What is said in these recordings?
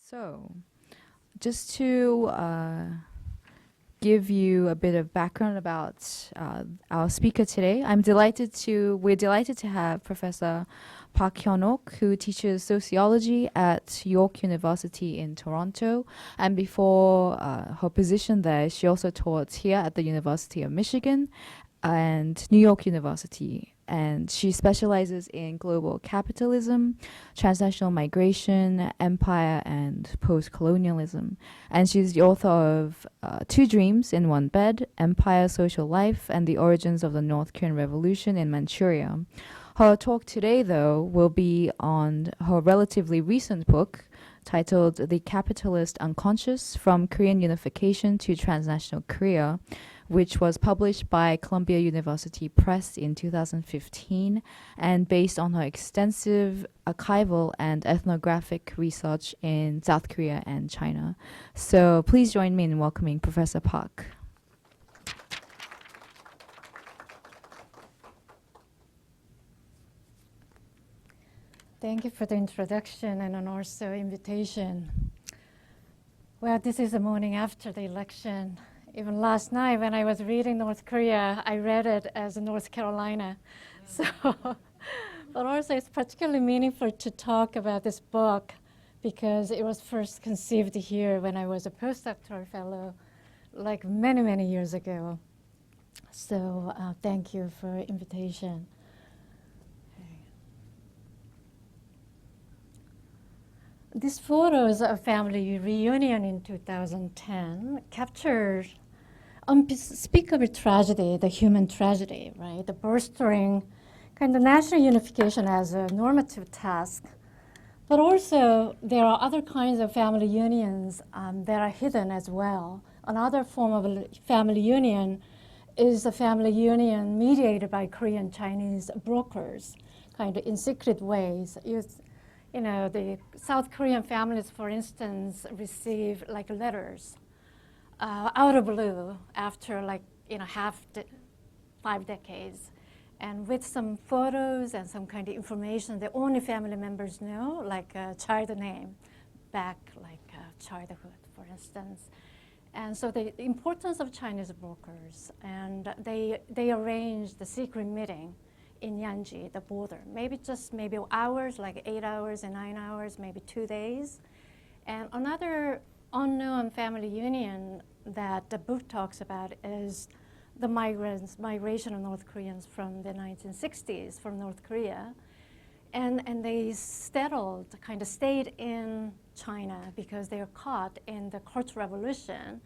So, just to give you a bit of background about our speaker today, we're delighted to have Professor Park Hyun Ok, who teaches sociology at York University in Toronto. And before her position there, she also taught here at the University of Michigan and New York University. And she specializes in global capitalism, transnational migration, empire, and post-colonialism. And she's the author of Two Dreams in One Bed, Empire, Social Life, and the Origins of the North Korean Revolution in Manchuria. Her talk today, though, will be on her relatively recent book titled The Capitalist Unconscious, From Korean Unification to Transnational Korea, which was published by Columbia University Press in 2015 and based on her extensive archival and ethnographic research in South Korea and China. So please join me in welcoming Professor Park. Thank you for the introduction and also invitation. Well, this is the morning after the election. Even last night when I was reading North Korea, I read it as North Carolina. So, but also it's particularly meaningful to talk about this book because it was first conceived here when I was a postdoctoral fellow, like many, many years ago. So thank you for invitation. These photos of family reunion in 2010 captured unspeakable tragedy, the human tragedy, right? The bolstering kind of national unification as a normative task. But also there are other kinds of family unions that are hidden as well. Another form of a family union is a family union mediated by Korean Chinese brokers, kind of in secret ways. You know, the South Korean families, for instance, receive like letters out of blue after like, 5 decades. And with some photos and some kind of information that only family members know, like a child name, back like childhood, for instance. And so the importance of Chinese brokers, and they arranged the secret meeting in Yanji, the border, maybe hours, like 8 hours and 9 hours, maybe 2 days. And another unknown family union that the book talks about is the migration of North Koreans from the 1960s from North Korea. And they stayed in China because they were caught in the Cultural Revolution.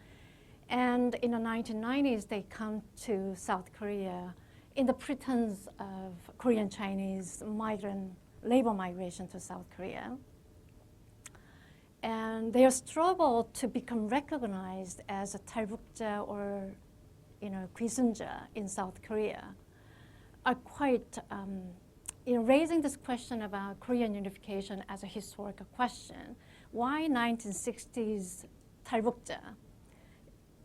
And in the 1990s, they come to South Korea in the pretense of Korean Chinese labor migration to South Korea. And their struggle to become recognized as a 탈북자 or 귀순자 in South Korea are quite, raising this question about Korean unification as a historical question. Why 1960s 탈북자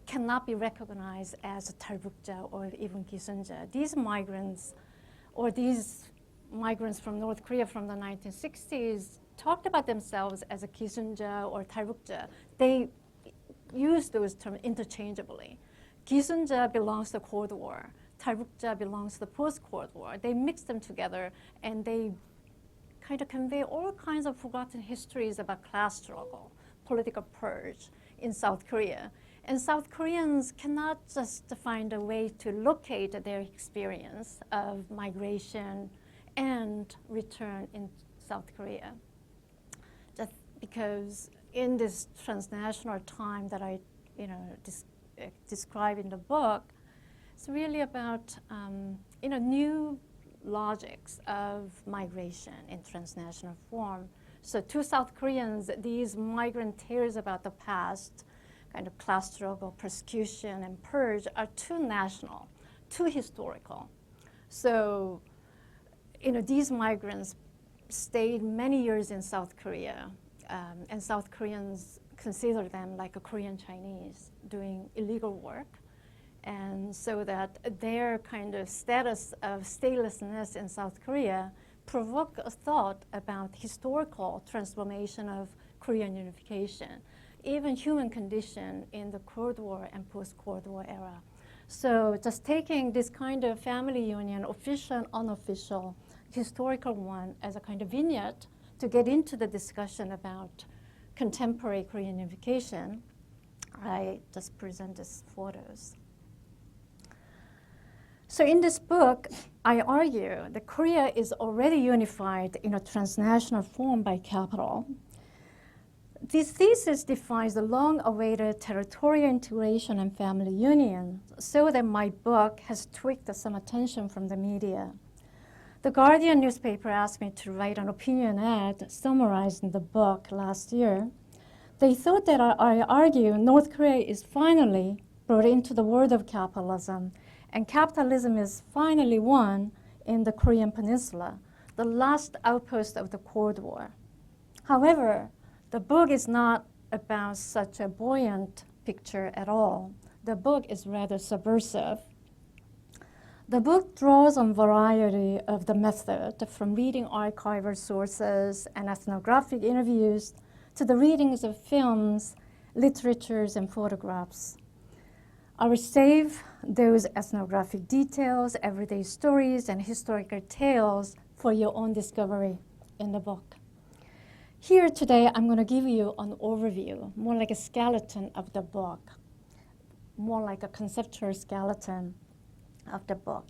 cannot be recognized as a 탈북자 or even 귀순자? These migrants from North Korea from the 1960s talked about themselves as a 귀순자 or 탈북자. They use those terms interchangeably. 귀순자 belongs to the Cold War. 탈북자 belongs to the post-Cold War. They mix them together and they kind of convey all kinds of forgotten histories about class struggle, political purge in South Korea. And South Koreans cannot just find a way to locate their experience of migration and return in South Korea. Just because in this transnational time that I describe in the book, it's really about new logics of migration in transnational form. So to South Koreans, these migrant tales about the past, kind of class struggle, persecution, and purge are too national, too historical. So, these migrants stayed many years in South Korea, and South Koreans consider them like a Korean Chinese doing illegal work. And so that their kind of status of statelessness in South Korea provoked a thought about historical transformation of Korean unification, even human condition in the Cold War and post-Cold War era. So just taking this kind of family union, official and unofficial, historical one, as a kind of vignette to get into the discussion about contemporary Korean unification, I just present these photos. So in this book, I argue that Korea is already unified in a transnational form by capital. This thesis defines the long-awaited territorial integration and family union, so that my book has tweaked some attention from the media. The Guardian newspaper asked me to write an opinion ad summarizing the book last year. They thought that I argue North Korea is finally brought into the world of capitalism, and capitalism is finally won in the Korean peninsula, the last outpost of the Cold War. However, the book is not about such a buoyant picture at all. The book is rather subversive. The book draws on variety of the method, from reading archival sources and ethnographic interviews to the readings of films, literatures, and photographs. I will save those ethnographic details, everyday stories, and historical tales for your own discovery in the book. Here today, I'm going to give you an overview, more like a skeleton of the book, more like a conceptual skeleton of the book.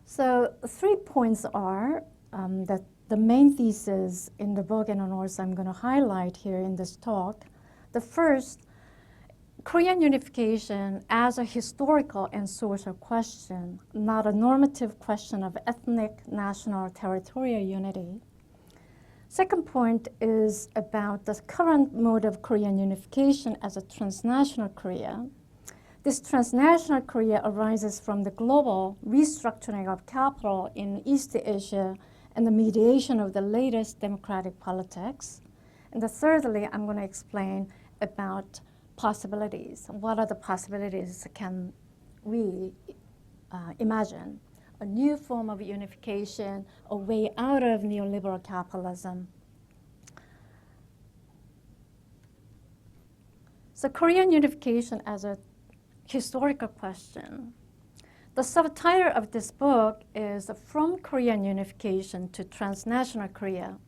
So 3 points are that the main thesis in the book, and also I'm going to highlight here in this talk. The first, Korean unification as a historical and social question, not a normative question of ethnic, national, territorial unity. Second point is about the current mode of Korean unification as a transnational Korea. This transnational Korea arises from the global restructuring of capital in East Asia and the mediation of the latest democratic politics. And thirdly, I'm going to explain about possibilities. What are the possibilities can we imagine? A new form of unification, a way out of neoliberal capitalism. So Korean unification as a historical question. The subtitle of this book is From Korean Unification to Transnational Korea.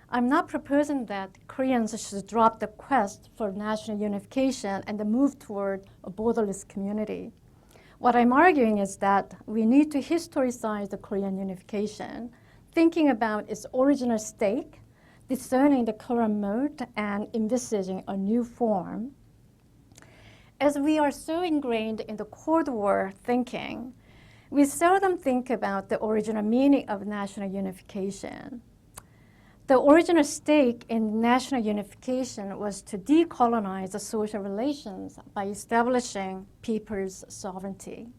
I'm not proposing that Koreans should drop the quest for national unification and move toward a borderless community. What I'm arguing is that we need to historicize the Korean unification, thinking about its original stake, discerning the current mode, and envisaging a new form. As we are so ingrained in the Cold War thinking, we seldom think about the original meaning of national unification. The original stake in national unification was to decolonize the social relations by establishing people's sovereignty.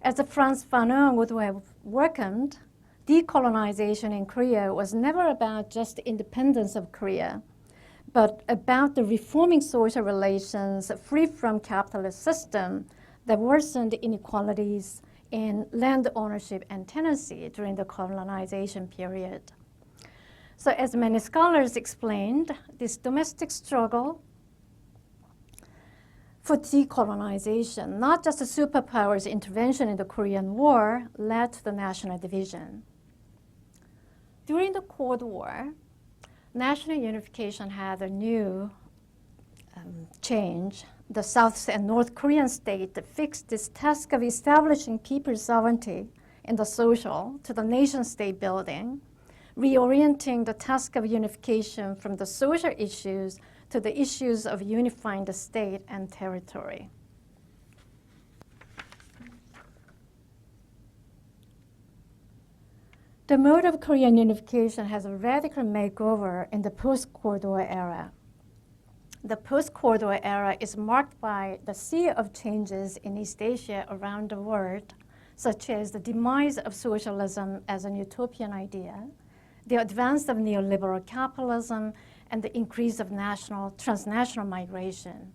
As Franz Fanon would have welcomed, decolonization in Korea was never about just the independence of Korea, but about the reforming social relations free from capitalist system that worsened inequalities in land ownership and tenancy during the colonization period. So as many scholars explained, this domestic struggle for decolonization, not just the superpowers' intervention in the Korean War, led to the national division. During the Cold War, national unification had a new change. The South and North Korean state fixed this task of establishing people's sovereignty in the social to the nation-state building, reorienting the task of unification from the social issues to the issues of unifying the state and territory. The mode of Korean unification has a radical makeover in the post-Cold War era. The post-Cold War era is marked by the sea of changes in East Asia around the world, such as the demise of socialism as an utopian idea, the advance of neoliberal capitalism, and the increase of transnational migration.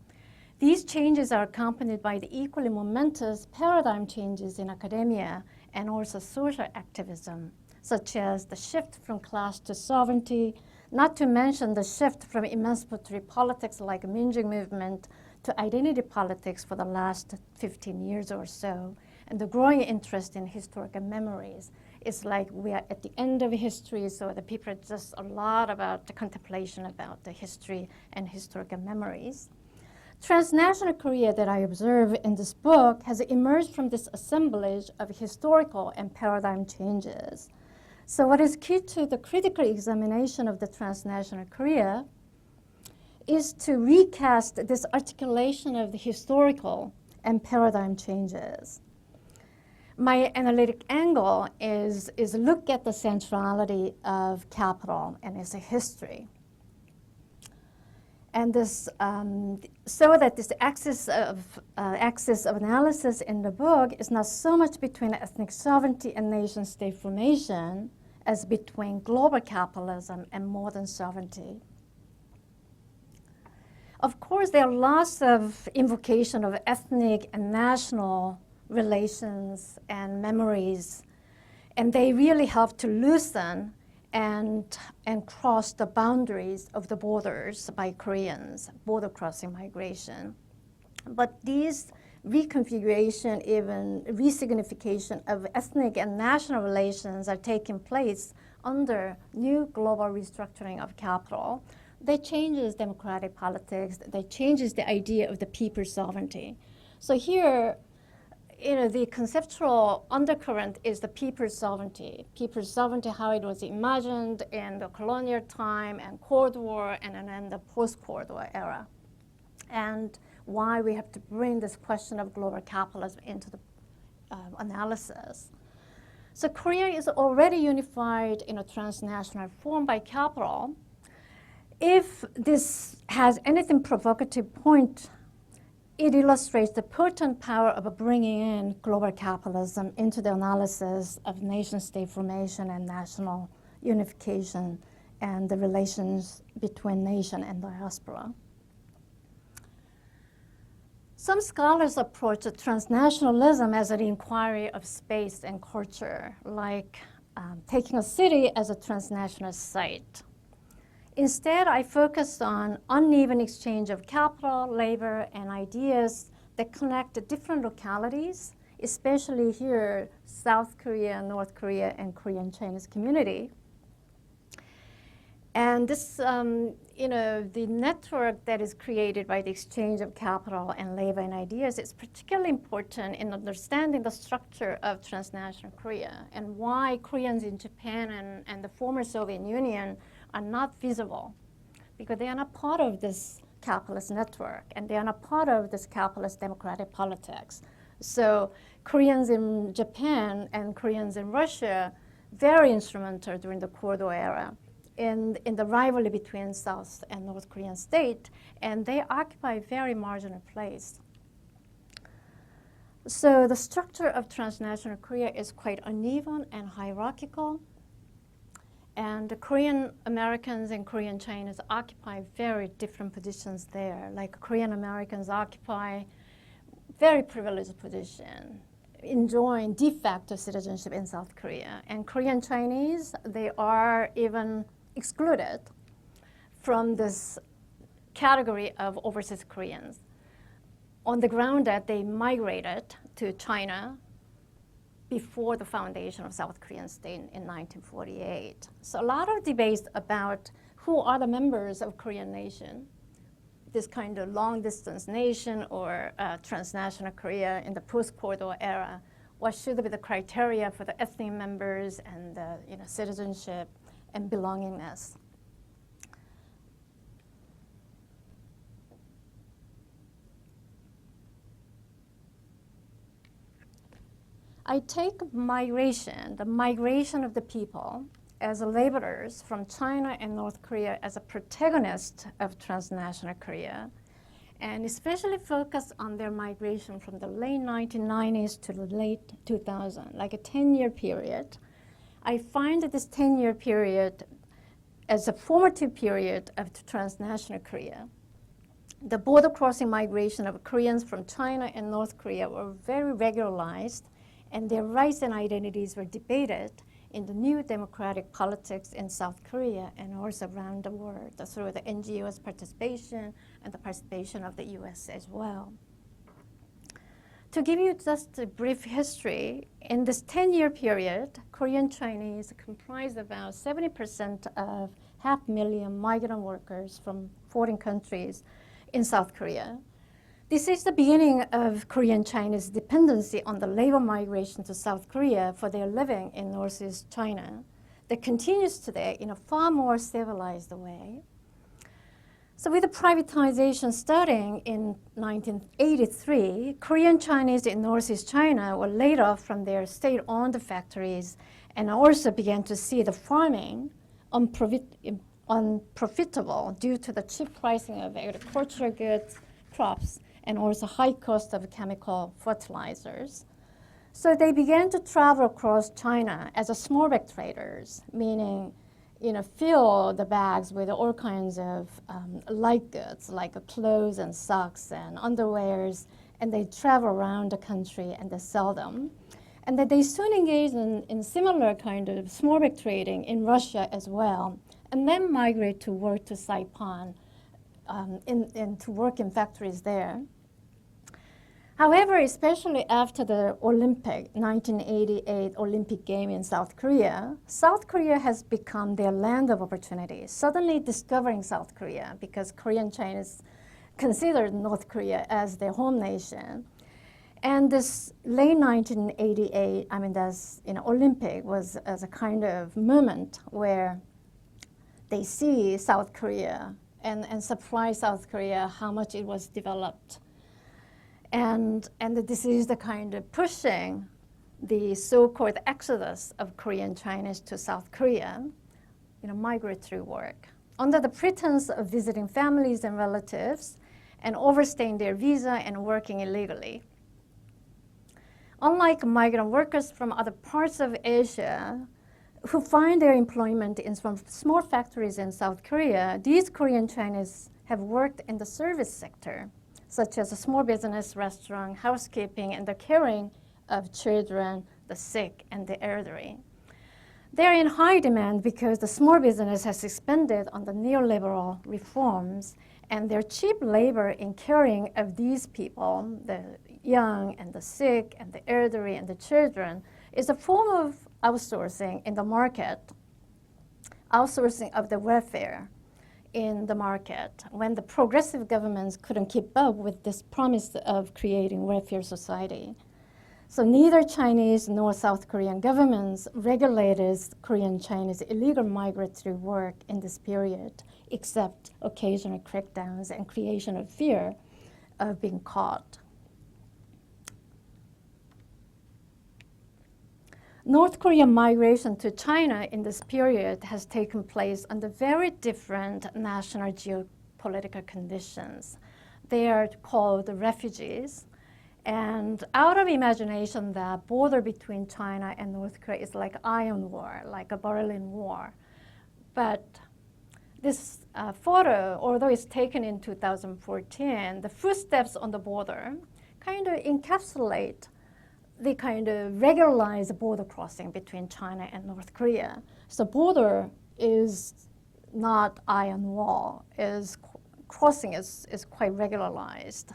These changes are accompanied by the equally momentous paradigm changes in academia and also social activism, such as the shift from class to sovereignty, Not to mention the shift from emancipatory politics like Minjung movement to identity politics for the last 15 years or so, and the growing interest in historical memories. It's like we are at the end of history, so the people are just a lot about the contemplation about the history and historical memories. Transnational Korea that I observe in this book has emerged from this assemblage of historical and paradigm changes. So what is key to the critical examination of the transnational Korea is to recast this articulation of the historical and paradigm changes. My analytic angle is look at the centrality of capital and its history. And this, so that this axis of analysis in the book is not so much between ethnic sovereignty and nation-state formation as between global capitalism and modern sovereignty. Of course, there are lots of invocation of ethnic and national relations and memories, and they really help to loosen and cross the boundaries of the borders by Koreans, border crossing migration. But these reconfiguration, even resignification of ethnic and national relations are taking place under new global restructuring of capital. They changes democratic politics, they changes the idea of the people's sovereignty. So here, the conceptual undercurrent is the people's sovereignty. People's sovereignty, how it was imagined in the colonial time and Cold War and then the post-Cold War era. And why we have to bring this question of global capitalism into the analysis. So Korea is already unified in a transnational form by capital. If this has anything provocative point, it illustrates the potent power of bringing in global capitalism into the analysis of nation-state formation and national unification and the relations between nation and diaspora. Some scholars approach transnationalism as an inquiry of space and culture, like taking a city as a transnational site. Instead, I focused on uneven exchange of capital, labor, and ideas that connect different localities, especially here, South Korea, North Korea, and Korean Chinese community. And this, the network that is created by the exchange of capital and labor and ideas is particularly important in understanding the structure of transnational Korea and why Koreans in Japan and the former Soviet Union are not visible, because they are not part of this capitalist network and they are not part of this capitalist democratic politics. So Koreans in Japan and Koreans in Russia, very instrumental during the Cold War era in the rivalry between South and North Korean state, and they occupy a very marginal place. So the structure of transnational Korea is quite uneven and hierarchical. And the Korean Americans and Korean Chinese occupy very different positions there. Like Korean Americans occupy very privileged position, enjoying de facto citizenship in South Korea. And Korean Chinese, they are even excluded from this category of overseas Koreans on the ground that they migrated to China before the foundation of South Korean state in 1948. So a lot of debates about who are the members of Korean nation, this kind of long distance nation or transnational Korea in the post-Cold War era. What should be the criteria for the ethnic members and the citizenship and belongingness? I take migration, the migration of the people as laborers from China and North Korea as a protagonist of transnational Korea, and especially focus on their migration from the late 1990s to the late 2000s, like a 10-year period. I find this 10-year period as a formative period of transnational Korea. The border crossing migration of Koreans from China and North Korea were very regularized, and their rights and identities were debated, in the new democratic politics in South Korea and also around the world through the NGOs' participation and the participation of the US as well. To give you just a brief history, in this 10-year period, Korean Chinese comprised about 70% of 500,000 migrant workers from foreign countries in South Korea. This is the beginning of Korean Chinese dependency on the labor migration to South Korea for their living in Northeast China that continues today in a far more civilized way. So with the privatization starting in 1983, Korean Chinese in Northeast China were laid off from their state-owned factories and also began to see the farming unprofitable due to the cheap pricing of agricultural goods, crops, and also high cost of chemical fertilizers. So they began to travel across China as a small bag traders, meaning fill the bags with all kinds of light goods like clothes and socks and underwears, and they travel around the country and they sell them. And that they soon engaged in similar kind of small bag trading in Russia as well, and then migrate to work to Saipan and to work in factories there. However, especially after the 1988 Olympic Game in South Korea has become their land of opportunity, suddenly discovering South Korea because Korean Chinese considered North Korea as their home nation. And this late 1988, that's Olympic was as a kind of moment where they see South Korea and surprise South Korea how much it was developed. And this is the kind of pushing the so-called exodus of Korean Chinese to South Korea, migratory work, under the pretense of visiting families and relatives and overstaying their visa and working illegally. Unlike migrant workers from other parts of Asia who find their employment in some small factories in South Korea, these Korean Chinese have worked in the service sector, such as a small business, restaurant, housekeeping, and the caring of children, the sick, and the elderly. They are in high demand because the small business has expanded on the neoliberal reforms, and their cheap labor in caring of these people, the young and the sick and the elderly and the children, is a form of outsourcing in the market, outsourcing of the welfare in the market when the progressive governments couldn't keep up with this promise of creating welfare society. So neither Chinese nor South Korean governments regulated Korean Chinese illegal migratory work in this period, except occasional crackdowns and creation of fear of being caught. North Korean migration to China in this period has taken place under very different national geopolitical conditions. They are called refugees. And out of imagination, the border between China and North Korea is like Iron War, like a Berlin War. But this photo, although it's taken in 2014, the footsteps on the border kind of encapsulate the kind of regularized border crossing between China and North Korea. So border is not iron wall, crossing is quite regularized.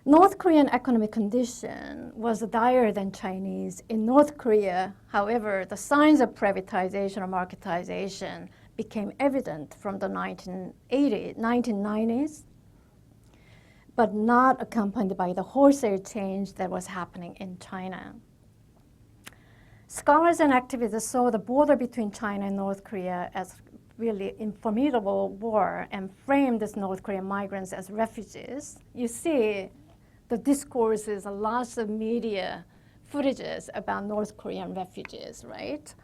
North Korean economic condition was dire than Chinese. In North Korea, however, the signs of privatization or marketization became evident from the 1990s, but not accompanied by the wholesale change that was happening in China. Scholars and activists saw the border between China and North Korea as really formidable war and framed these North Korean migrants as refugees. You see, the discourse is lots of media footages about North Korean refugees, right?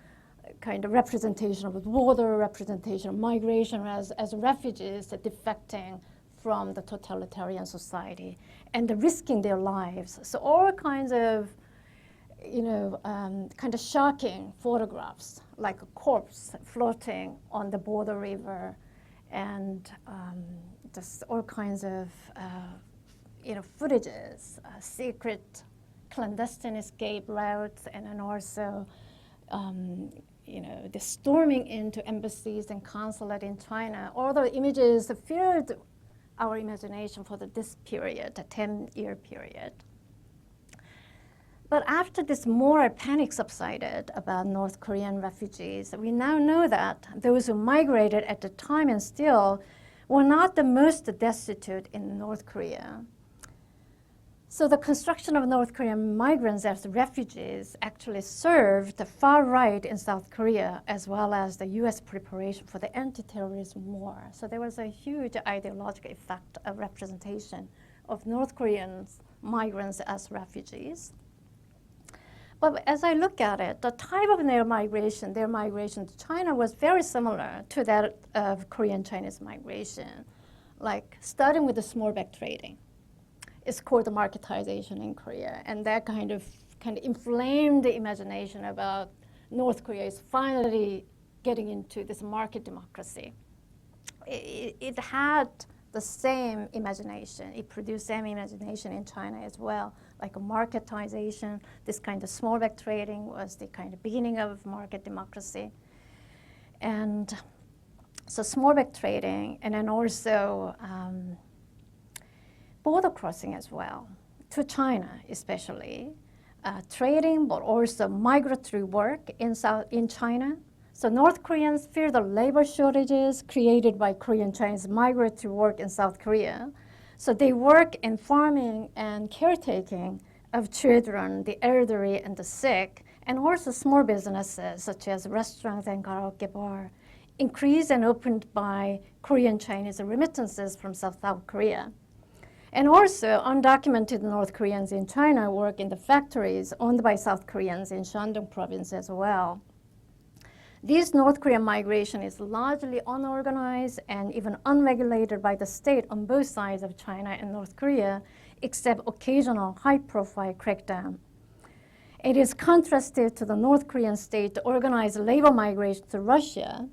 Kind of representation of the border, representation of migration as refugees defecting from the totalitarian society and risking their lives. So all kinds of, kind of shocking photographs, like a corpse floating on the border river, and just all kinds of, footages, secret clandestine escape routes, and then also the storming into embassies and consulate in China. All the images filled our imagination for this period, a 10-year period. But after this moral panic subsided about North Korean refugees, we now know that those who migrated at the time and still were not the most destitute in North Korea. So the construction of North Korean migrants as refugees actually served the far right in South Korea, as well as the US preparation for the anti-terrorism war. So there was a huge ideological effect of representation of North Korean migrants as refugees. But as I look at it, the type of their migration to China was very similar to that of Korean-Chinese migration, like starting with the small bag trading. It's called the marketization in Korea, and that kind of inflamed the imagination about North Korea is finally getting into this market democracy. It had the same imagination. It produced same imagination in China as well, like a marketization. This kind of small bag trading was the kind of beginning of market democracy. And so small bag trading, and then also border crossing as well, to China especially. Trading, but also migratory work in China. So North Koreans fear the labor shortages created by Korean-Chinese migratory work in South Korea. So they work in farming and caretaking of children, the elderly, and the sick, and also small businesses such as restaurants and karaoke bar, increased and opened by Korean-Chinese remittances from South Korea. And also, undocumented North Koreans in China work in the factories owned by South Koreans in Shandong province as well. This North Korean migration is largely unorganized and even unregulated by the state on both sides of China and North Korea, except occasional high-profile crackdown. It is contrasted to the North Korean state organized labor migration to Russia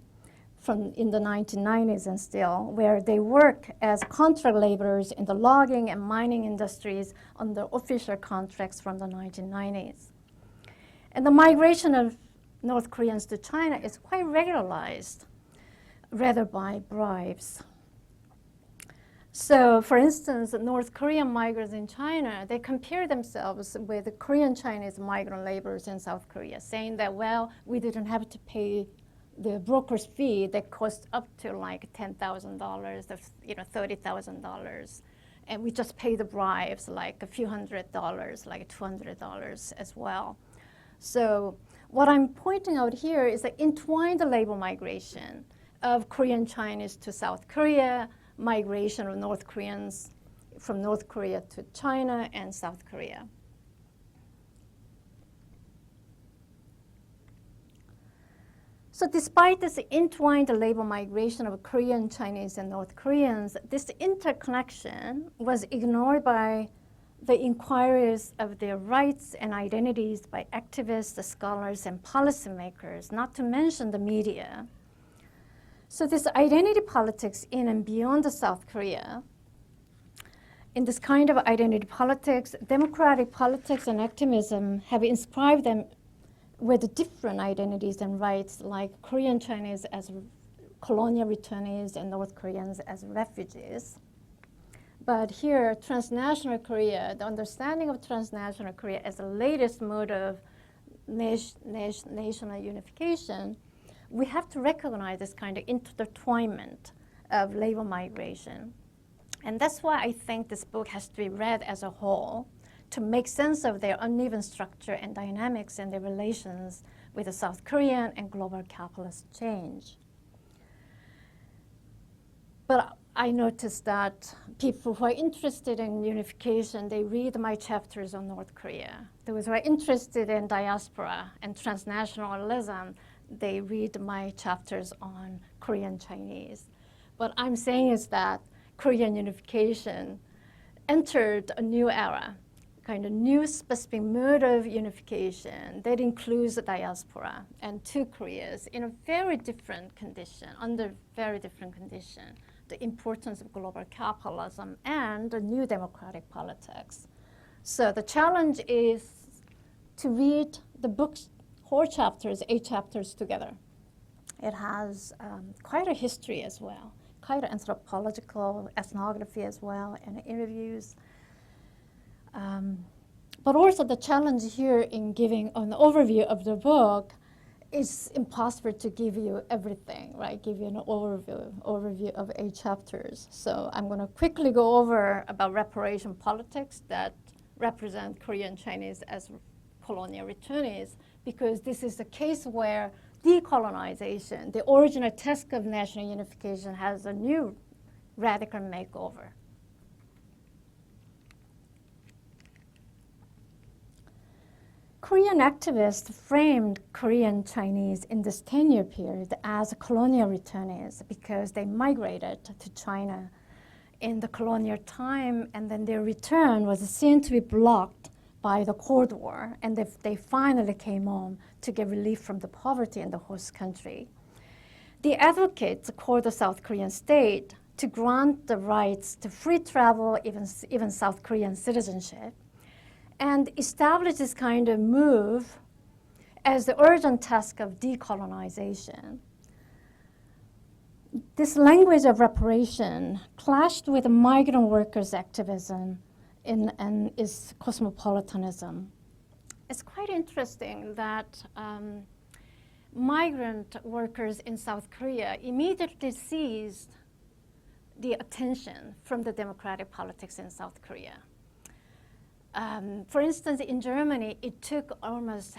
in the 1990s and still, where they work as contract laborers in the logging and mining industries under official contracts from the 1990s. And the migration of North Koreans to China is quite regularized, rather by bribes. So, for instance, North Korean migrants in China, they compare themselves with the Korean Chinese migrant laborers in South Korea, saying that, well, we didn't have to pay the broker's fee that cost up to like $10,000, $30,000. And we just pay the bribes, like a few $100s, like $200 as well. So what I'm pointing out here is the entwined labor migration of Korean Chinese to South Korea, migration of North Koreans from North Korea to China and South Korea. So despite this entwined labor migration of Korean Chinese and North Koreans, this interconnection was ignored by the inquiries of their rights and identities by activists, scholars, and policymakers, not to mention the media. So this identity politics in and beyond the South Korea, in this kind of identity politics, democratic politics and activism have inspired them with different identities and rights, like Korean Chinese as colonial returnees and North Koreans as refugees. But here, transnational Korea, the understanding of transnational Korea as the latest mode of national unification, we have to recognize this kind of intertwinement of labor migration. And that's why I think this book has to be read as a whole, to make sense of their uneven structure and dynamics and their relations with the South Korean and global capitalist change. But I noticed that people who are interested in unification, they read my chapters on North Korea. Those who are interested in diaspora and transnationalism, they read my chapters on Korean Chinese. What I'm saying is that Korean unification entered a new era, kind of new specific mode of unification that includes the diaspora and two Koreas in a very different condition, under very different condition, the importance of global capitalism and the new democratic politics. So the challenge is to read the book 4 chapters, 8 chapters together. It has quite a history as well, quite anthropological, ethnography as well, and interviews. But also the challenge here in giving an overview of the book, it's impossible to give you everything, right? Give you an overview of 8 chapters. So I'm going to quickly go over about reparation politics that represent Korean Chinese as colonial returnees, because this is a case where decolonization, the original task of national unification, has a new radical makeover. Korean activists framed Korean Chinese in this 10-year period as colonial returnees because they migrated to China in the colonial time, and then their return was seen to be blocked by the Cold War, and they finally came home to get relief from the poverty in the host country. The advocates called the South Korean state to grant the rights to free travel, even South Korean citizenship, and establish this kind of move as the urgent task of decolonization. This language of reparation clashed with migrant workers' activism and is cosmopolitanism. It's quite interesting that migrant workers in South Korea immediately seized the attention from the democratic politics in South Korea. For instance, in Germany, it took almost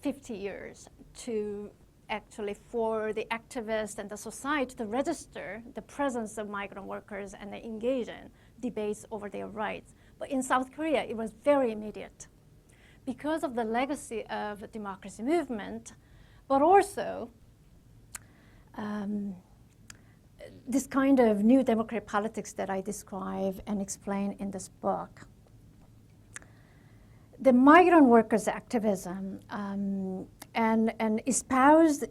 50 years to actually for the activists and the society to register the presence of migrant workers and engage in debates over their rights. But in South Korea, it was very immediate because of the legacy of the democracy movement, but also this kind of new democratic politics that I describe and explain in this book. The migrant workers' activism and espoused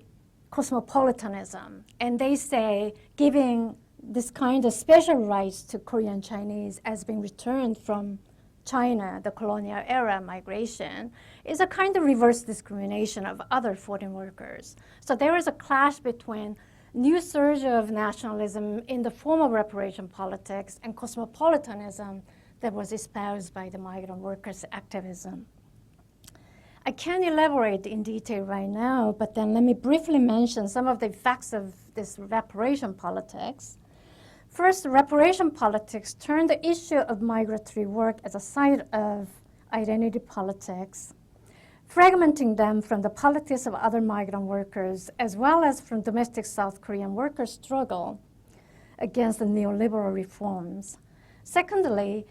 cosmopolitanism, and they say giving this kind of special rights to Korean Chinese as being returned from China, the colonial era migration, is a kind of reverse discrimination of other foreign workers. So there is a clash between new surge of nationalism in the form of reparation politics and cosmopolitanism that was espoused by the migrant workers' activism. I can't elaborate in detail right now, but then let me briefly mention some of the effects of this reparation politics. First, reparation politics turned the issue of migratory work as a side of identity politics, fragmenting them from the politics of other migrant workers, as well as from domestic South Korean workers' struggle against the neoliberal reforms. Secondly,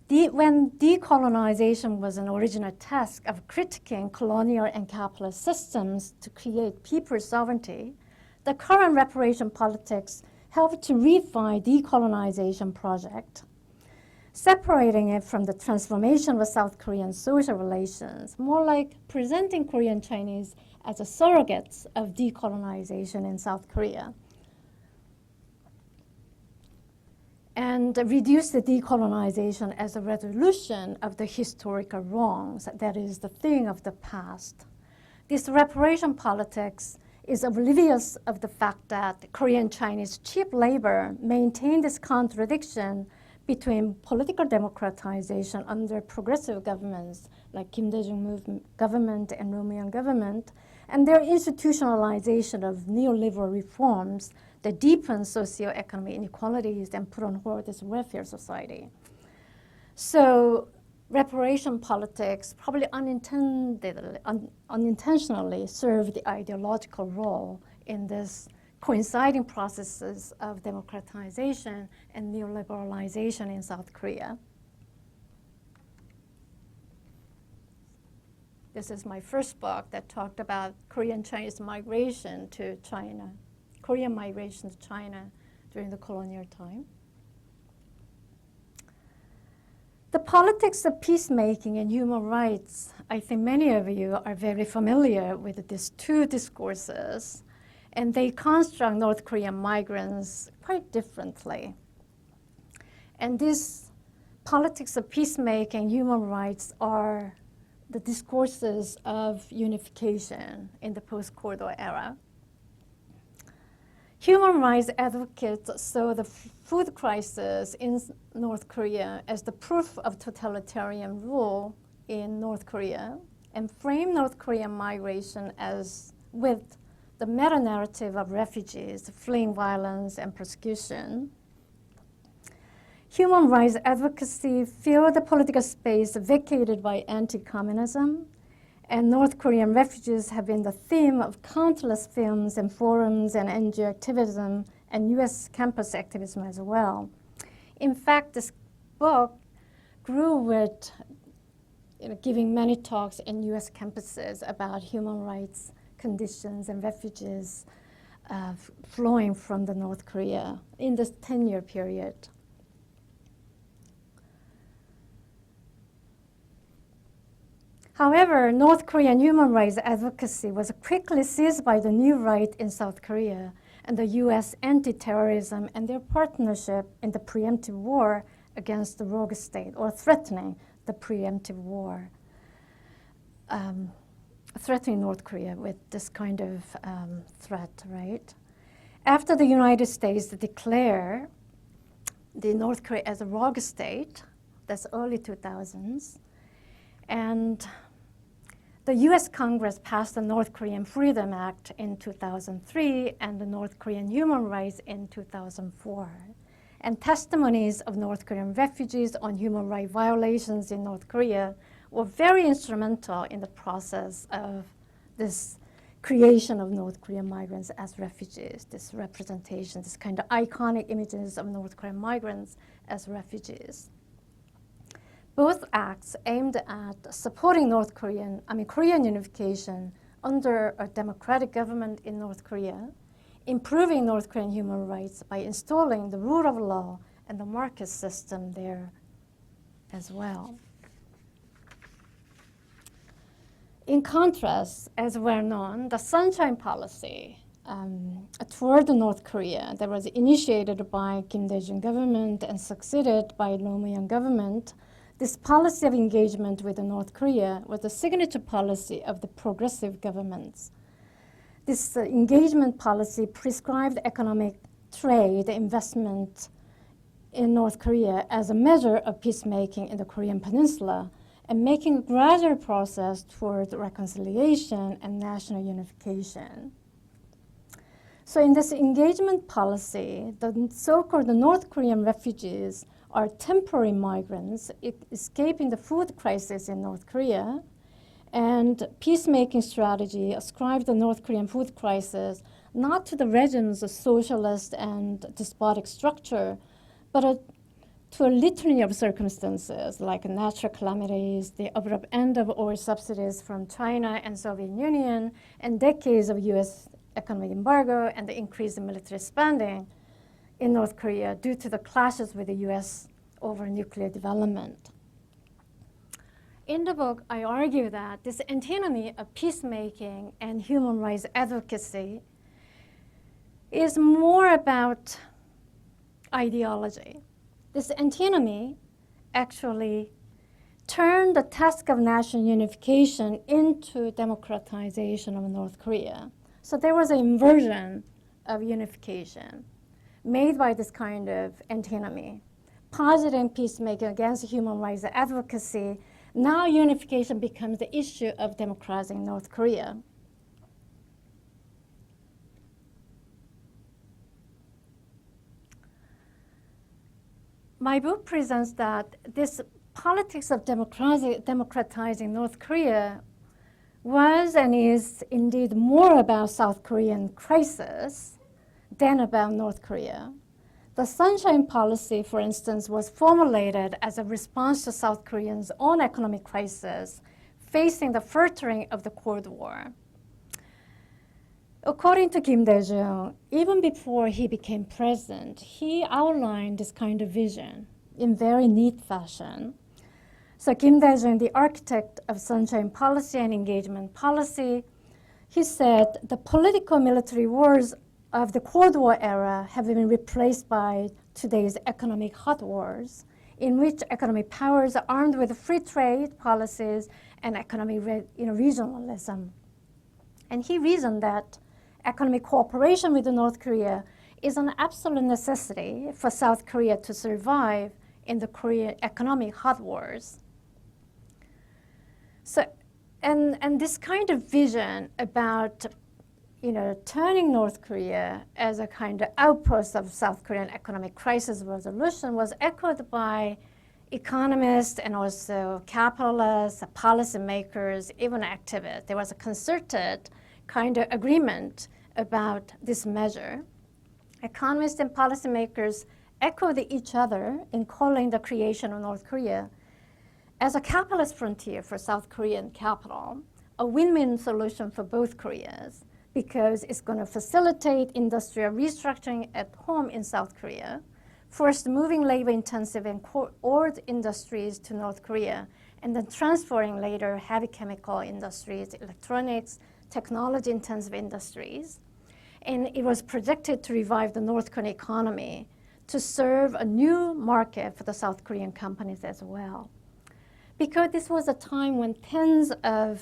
when decolonization was an original task of critiquing colonial and capitalist systems to create people's sovereignty, the current reparation politics helped to refine decolonization project, separating it from the transformation of South Korean social relations, more like presenting Korean Chinese as a surrogates of decolonization in South Korea, and reduce the decolonization as a resolution of the historical wrongs, that is the thing of the past. This reparation politics is oblivious of the fact that Korean Chinese cheap labor maintained this contradiction between political democratization under progressive governments like Kim Dae-jung government and Roh Moo-hyun government, and their institutionalization of neoliberal reforms that deepen socioeconomic inequalities and put on hold this welfare society. So reparation politics probably unintentionally served the ideological role in this coinciding processes of democratization and neoliberalization in South Korea. This is my first book that talked about Korean Chinese migration to China, Korean migration to China during the colonial time. The politics of peacemaking and human rights, I think many of you are very familiar with these two discourses, and they construct North Korean migrants quite differently. And these politics of peacemaking and human rights are the discourses of unification in the post-Cold War era. Human rights advocates saw the food crisis in North Korea as the proof of totalitarian rule in North Korea and framed North Korean migration as with the meta-narrative of refugees fleeing violence and persecution. Human rights advocacy filled the political space vacated by anti-communism, and North Korean refugees have been the theme of countless films and forums and NGO activism and US campus activism as well. In fact, this book grew with giving many talks in US campuses about human rights conditions and refugees flowing from the North Korea in this 10-year period. However, North Korean human rights advocacy was quickly seized by the new right in South Korea and the US anti-terrorism and their partnership in the preemptive war against the rogue state, or threatening the preemptive war, threatening North Korea with this kind of threat, right? After the United States declared the North Korea as a rogue state, that's early 2000s, and the US Congress passed the North Korean Freedom Act in 2003 and the North Korean Human Rights in 2004. And testimonies of North Korean refugees on human rights violations in North Korea were very instrumental in the process of this creation of North Korean migrants as refugees, this representation, this kind of iconic images of North Korean migrants as refugees. Both acts aimed at supporting Korean unification under a democratic government in North Korea, improving North Korean human rights by installing the rule of law and the market system there as well. In contrast, as well known, the Sunshine Policy toward North Korea that was initiated by Kim Dae-jung government and succeeded by Roh Moo-hyun government. This policy of engagement with North Korea was the signature policy of the progressive governments. This engagement policy prescribed economic trade investment in North Korea as a measure of peacemaking in the Korean peninsula and making a gradual process toward reconciliation and national unification. So in this engagement policy, the so-called North Korean refugees are temporary migrants escaping the food crisis in North Korea, and peacemaking strategy ascribed the North Korean food crisis not to the regime's socialist and despotic structure, but to a litany of circumstances like natural calamities, the abrupt end of oil subsidies from China and Soviet Union, and decades of US economic embargo and the increase in military spending in North Korea due to the clashes with the US over nuclear development. In the book, I argue that this antinomy of peacemaking and human rights advocacy is more about ideology. This antinomy actually turned the task of national unification into democratization of North Korea. So there was an inversion of unification made by this kind of antinomy. Positive peacemaking against human rights advocacy, now unification becomes the issue of democratizing North Korea. My book presents that this politics of democratizing North Korea was and is indeed more about South Korean crisis than about North Korea. The Sunshine Policy, for instance, was formulated as a response to South Koreans' own economic crisis facing the furthering of the Cold War. According to Kim Dae-jung, even before he became president, he outlined this kind of vision in very neat fashion. So Kim Dae-jung, the architect of Sunshine Policy and Engagement Policy, he said the political military wars of the Cold War era have been replaced by today's economic hot wars. in which economic powers are armed with free trade policies and economic regionalism. And he reasoned that economic cooperation with North Korea is an absolute necessity for South Korea to survive in the Korean economic hot wars. So, and this kind of vision about turning North Korea as a kind of outpost of South Korean economic crisis resolution was echoed by economists and also capitalists, policymakers, even activists. There was a concerted kind of agreement about this measure. Economists and policymakers echoed each other in calling the creation of North Korea as a capitalist frontier for South Korean capital, a win-win solution for both Koreas, because it's going to facilitate industrial restructuring at home in South Korea, first moving labor-intensive and old industries to North Korea, and then transferring later heavy chemical industries, electronics, technology-intensive industries. And it was projected to revive the North Korean economy to serve a new market for the South Korean companies as well. Because this was a time when tens of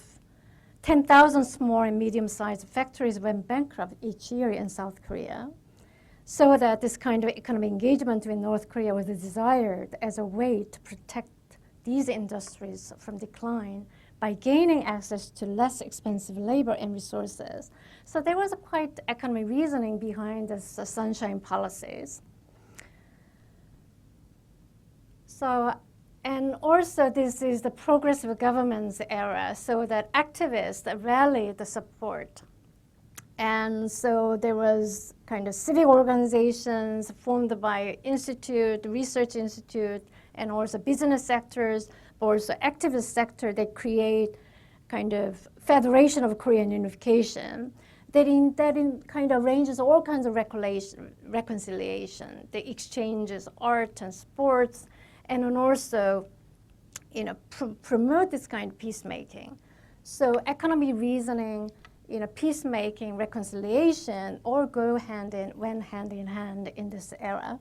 10,000 small and medium-sized factories went bankrupt each year in South Korea, so that this kind of economic engagement with North Korea was desired as a way to protect these industries from decline by gaining access to less expensive labor and resources. So there was a quite economic reasoning behind this sunshine policies. So, and also this is the progressive government's era, so that activists rallied the support. And so there was kind of civic organizations formed by institute, research institute, and also business sectors, but also activist sector. They create kind of Federation of Korean Unification that kind of arranges all kinds of reconciliation, the exchanges, art and sports, and then also promote this kind of peacemaking. So economic reasoning, peacemaking, reconciliation, all go hand in hand in this era.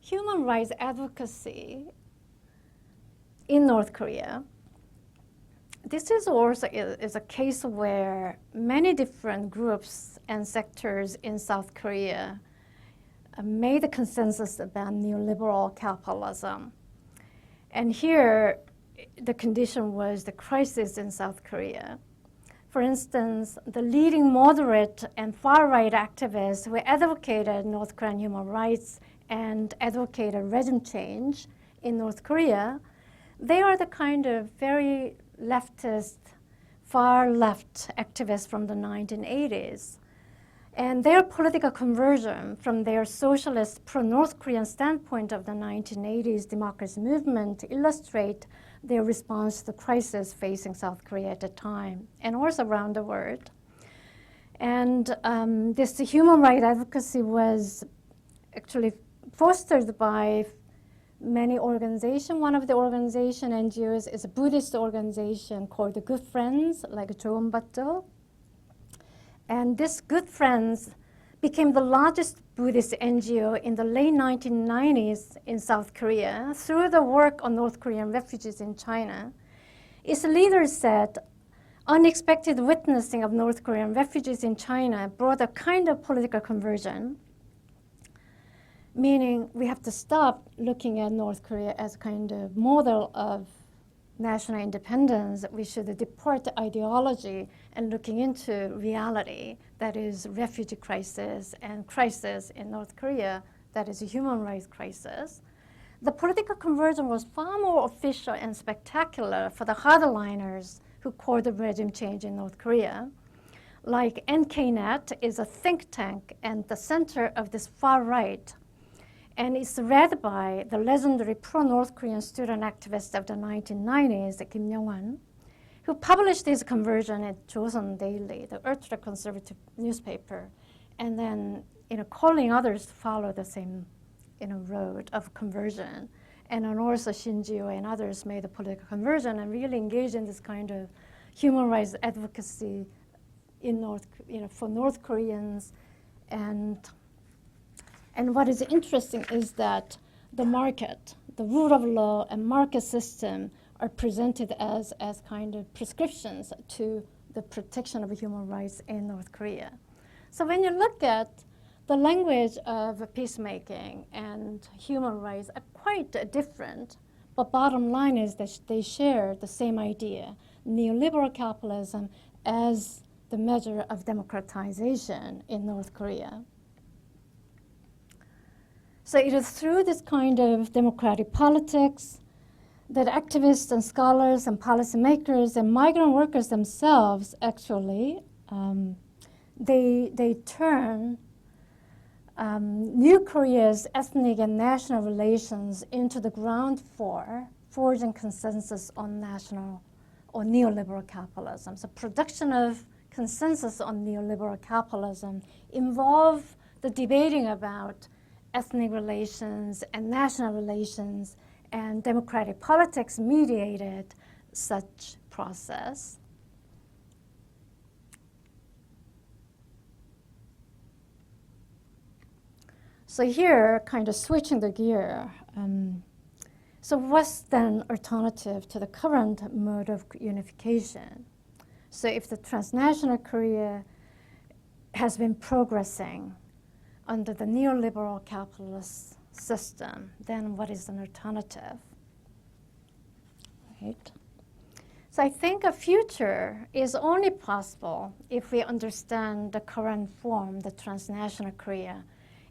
Human rights advocacy in North Korea. This is also is a case where many different groups and sectors in South Korea made a consensus about neoliberal capitalism. And here, the condition was the crisis in South Korea. For instance, the leading moderate and far-right activists who advocated North Korean human rights and advocated regime change in North Korea, they are the kind of very leftist, far-left activists from the 1980s. And their political conversion from their socialist pro-North Korean standpoint of the 1980s democracy movement illustrate their response to the crisis facing South Korea at the time, and also around the world. And this human rights advocacy was actually fostered by many organizations. One of the organization, NGOs, is a Buddhist organization called the Good Friends, like Joonbatto. And this Good Friends became the largest Buddhist NGO in the late 1990s in South Korea through the work on North Korean refugees in China. Its leaders said, unexpected witnessing of North Korean refugees in China brought a kind of political conversion, meaning we have to stop looking at North Korea as a kind of model of national independence. We should depart the ideology and looking into reality, that is refugee crisis and crisis in North Korea, that is a human rights crisis. The political conversion was far more official and spectacular for the hardliners who called the regime change in North Korea. Like NKNet is a think tank and the center of this far right. And it's led by the legendary pro-North Korean student activist of the 1990s, Kim Young-won, who published his conversion at Joseon Daily, the ultra-conservative newspaper, and then calling others to follow the same road of conversion. And then also Shinjio and others made a political conversion and really engaged in this kind of human rights advocacy in for North Koreans and And what is interesting is that the market, the rule of law and market system are presented as kind of prescriptions to the protection of human rights in North Korea. So when you look at the language of peacemaking and human rights are quite different, but bottom line is that they share the same idea, neoliberal capitalism as the measure of democratization in North Korea. So it is through this kind of democratic politics that activists and scholars and policymakers and migrant workers themselves actually, they turn New Korea's ethnic and national relations into the ground for forging consensus on national or neoliberal capitalism. So production of consensus on neoliberal capitalism involve the debating about ethnic relations and national relations, and democratic politics mediated such process. So here, kind of switching the gear, so what's then alternative to the current mode of unification? So if the transnational Korea has been progressing under the neoliberal capitalist system, then what is an alternative? Right. So I think a future is only possible if we understand the current form, the transnational Korea,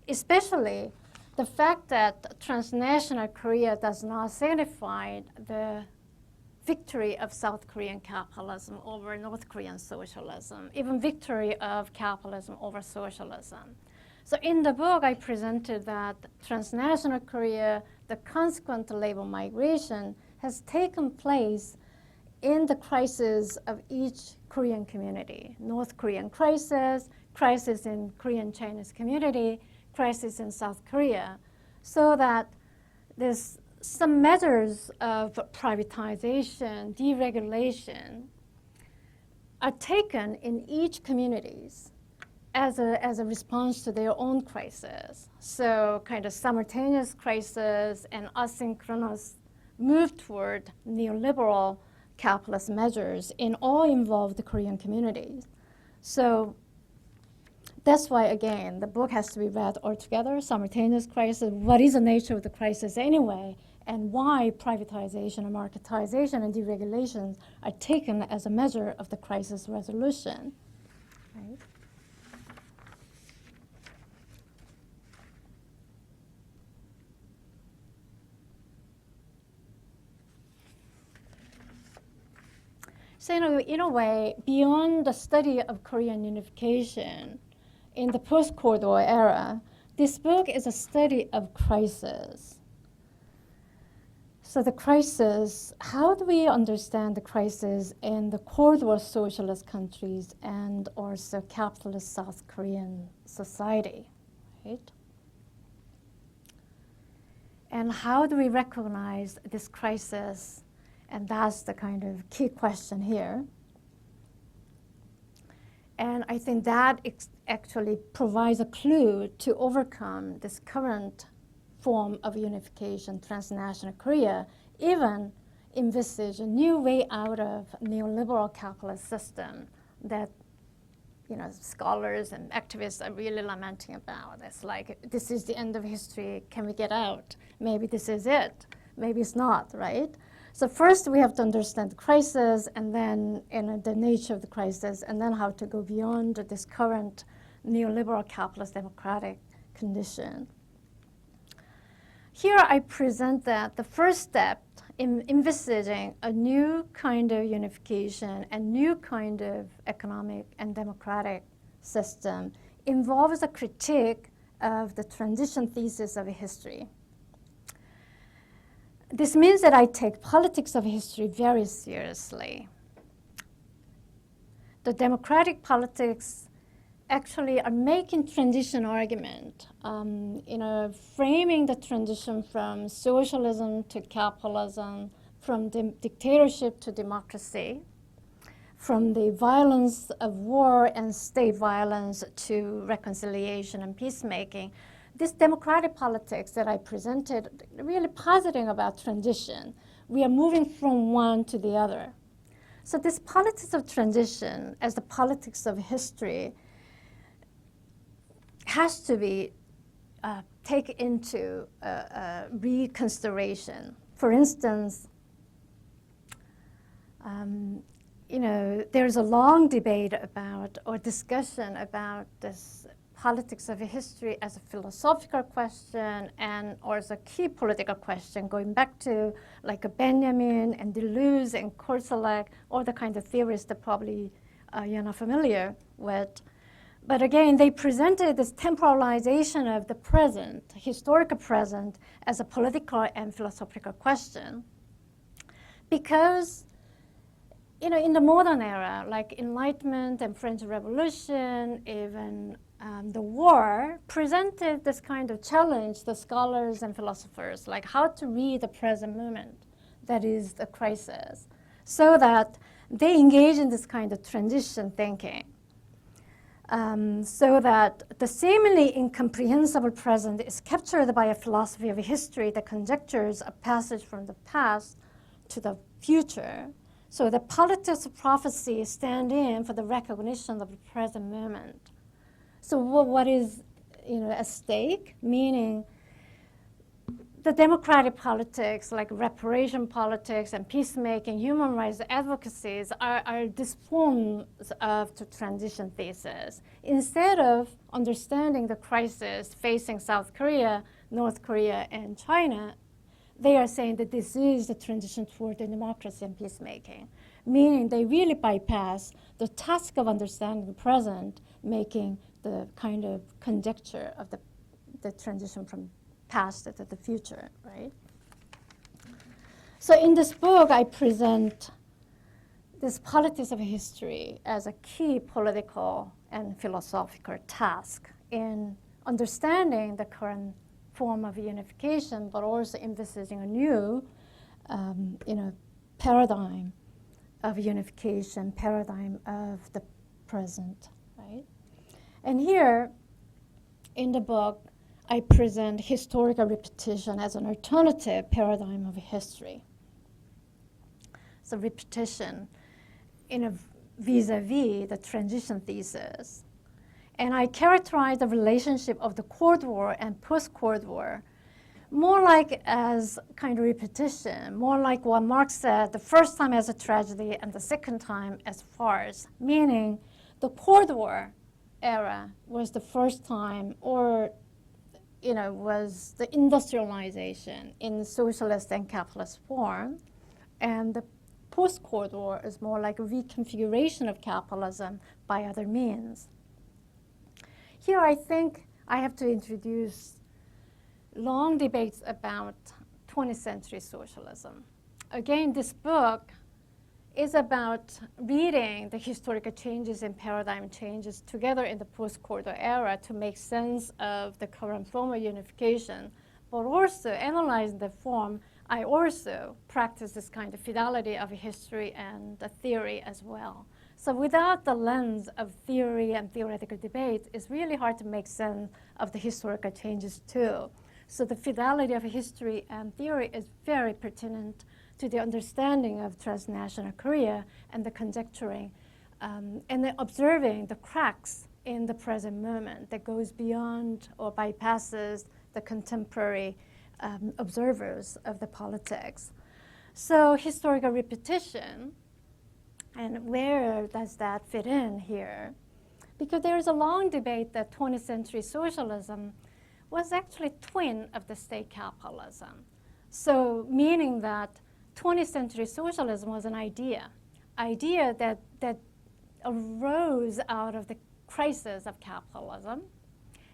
especially the fact that transnational Korea does not signify the victory of South Korean capitalism over North Korean socialism, even victory of capitalism over socialism. So in the book, I presented that transnational Korea, the consequent labor migration, has taken place in the crisis of each Korean community. North Korean crisis, crisis in Korean-Chinese community, crisis in South Korea, so that there's some measures of privatization, deregulation are taken in each communities as a response to their own crisis. So kind of simultaneous crisis and asynchronous move toward neoliberal capitalist measures in all involved Korean communities. So that's why, again, the book has to be read altogether, simultaneous crisis, what is the nature of the crisis anyway, and why privatization and marketization and deregulation are taken as a measure of the crisis resolution, right? So in a way, beyond the study of Korean unification, in the post-Cold War era, this book is a study of crisis. So the crisis, how do we understand the crisis in the Cold War socialist countries and also capitalist South Korean society, right? And how do we recognize this crisis? And that's the kind of key question here. And I think that actually provides a clue to overcome this current form of unification, transnational Korea, even envisage a new way out of neoliberal capitalist system that scholars and activists are really lamenting about. It's like, this is the end of history, can we get out? Maybe this is it, maybe it's not, right? So first we have to understand the crisis and then the nature of the crisis and then how to go beyond this current neoliberal capitalist democratic condition. Here I present that the first step in envisaging a new kind of unification and new kind of economic and democratic system involves a critique of the transition thesis of history. This means that I take politics of history very seriously. The democratic politics actually are making transition argument, framing the transition from socialism to capitalism, from dictatorship to democracy, from the violence of war and state violence to reconciliation and peacemaking. this democratic politics that I presented, really positing about transition. We are moving from one to the other. So this politics of transition as the politics of history has to be taken into reconsideration. For instance, there's a long debate about, or discussion about, this politics of history as a philosophical question and or as a key political question, going back to like a Benjamin and Deleuze and Koselleck, all the kind of theorists that probably you're not familiar with. But again, they presented this temporalization of the present, historical present, as a political and philosophical question. Because in the modern era, like Enlightenment and French Revolution, even the war, presented this kind of challenge to scholars and philosophers, like how to read the present moment, that is the crisis, so that they engage in this kind of transition thinking. So that the seemingly incomprehensible present is captured by a philosophy of history that conjectures a passage from the past to the future. So the politics of prophecy stand in for the recognition of the present moment. So what is at stake? Meaning the democratic politics, like reparation politics and peacemaking, human rights advocacies, are these forms of the transition thesis. Instead of understanding the crisis facing South Korea, North Korea, and China, they are saying that this is the transition toward the democracy and peacemaking, meaning they really bypass the task of understanding the present, making the kind of conjecture of the transition from past to the future, right? So in this book, I present this politics of history as a key political and philosophical task in understanding the current form of unification, but also envisaging a new, paradigm of unification, paradigm of the present, right? And here, in the book, I present historical repetition as an alternative paradigm of history. So repetition vis-a-vis the transition thesis. And I characterize the relationship of the Cold War and post-Cold War more like as kind of repetition, more like what Marx said, the first time as a tragedy and the second time as farce, meaning the Cold War era was the first time, or was the industrialization in socialist and capitalist form, and the post-Cold War is more like a reconfiguration of capitalism by other means. Here I think I have to introduce long debates about 20th century socialism. Again, this book is about reading the historical changes and paradigm changes together in the post-Cold War era to make sense of the current form of unification, but also analyzing the form. I also practice this kind of fidelity of history and the theory as well. So without the lens of theory and theoretical debate, it's really hard to make sense of the historical changes too. So the fidelity of history and theory is very pertinent to the understanding of transnational Korea and the conjecturing and the observing the cracks in the present moment that goes beyond or bypasses the contemporary observers of the politics. So historical repetition, and where does that fit in here? Because there is a long debate that 20th century socialism was actually twin of the state capitalism. So meaning that 20th century socialism was an idea that arose out of the crisis of capitalism,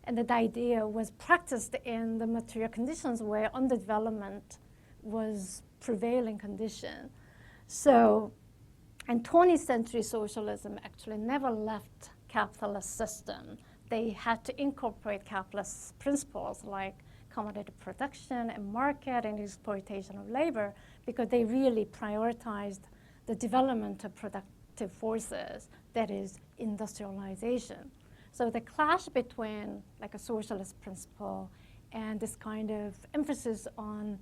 and that idea was practiced in the material conditions where underdevelopment was prevailing condition. So, and 20th century socialism actually never left capitalist system. They had to incorporate capitalist principles like commodity production and market and exploitation of labor, because they really prioritized the development of productive forces, that is industrialization. So the clash between like a socialist principle and this kind of emphasis on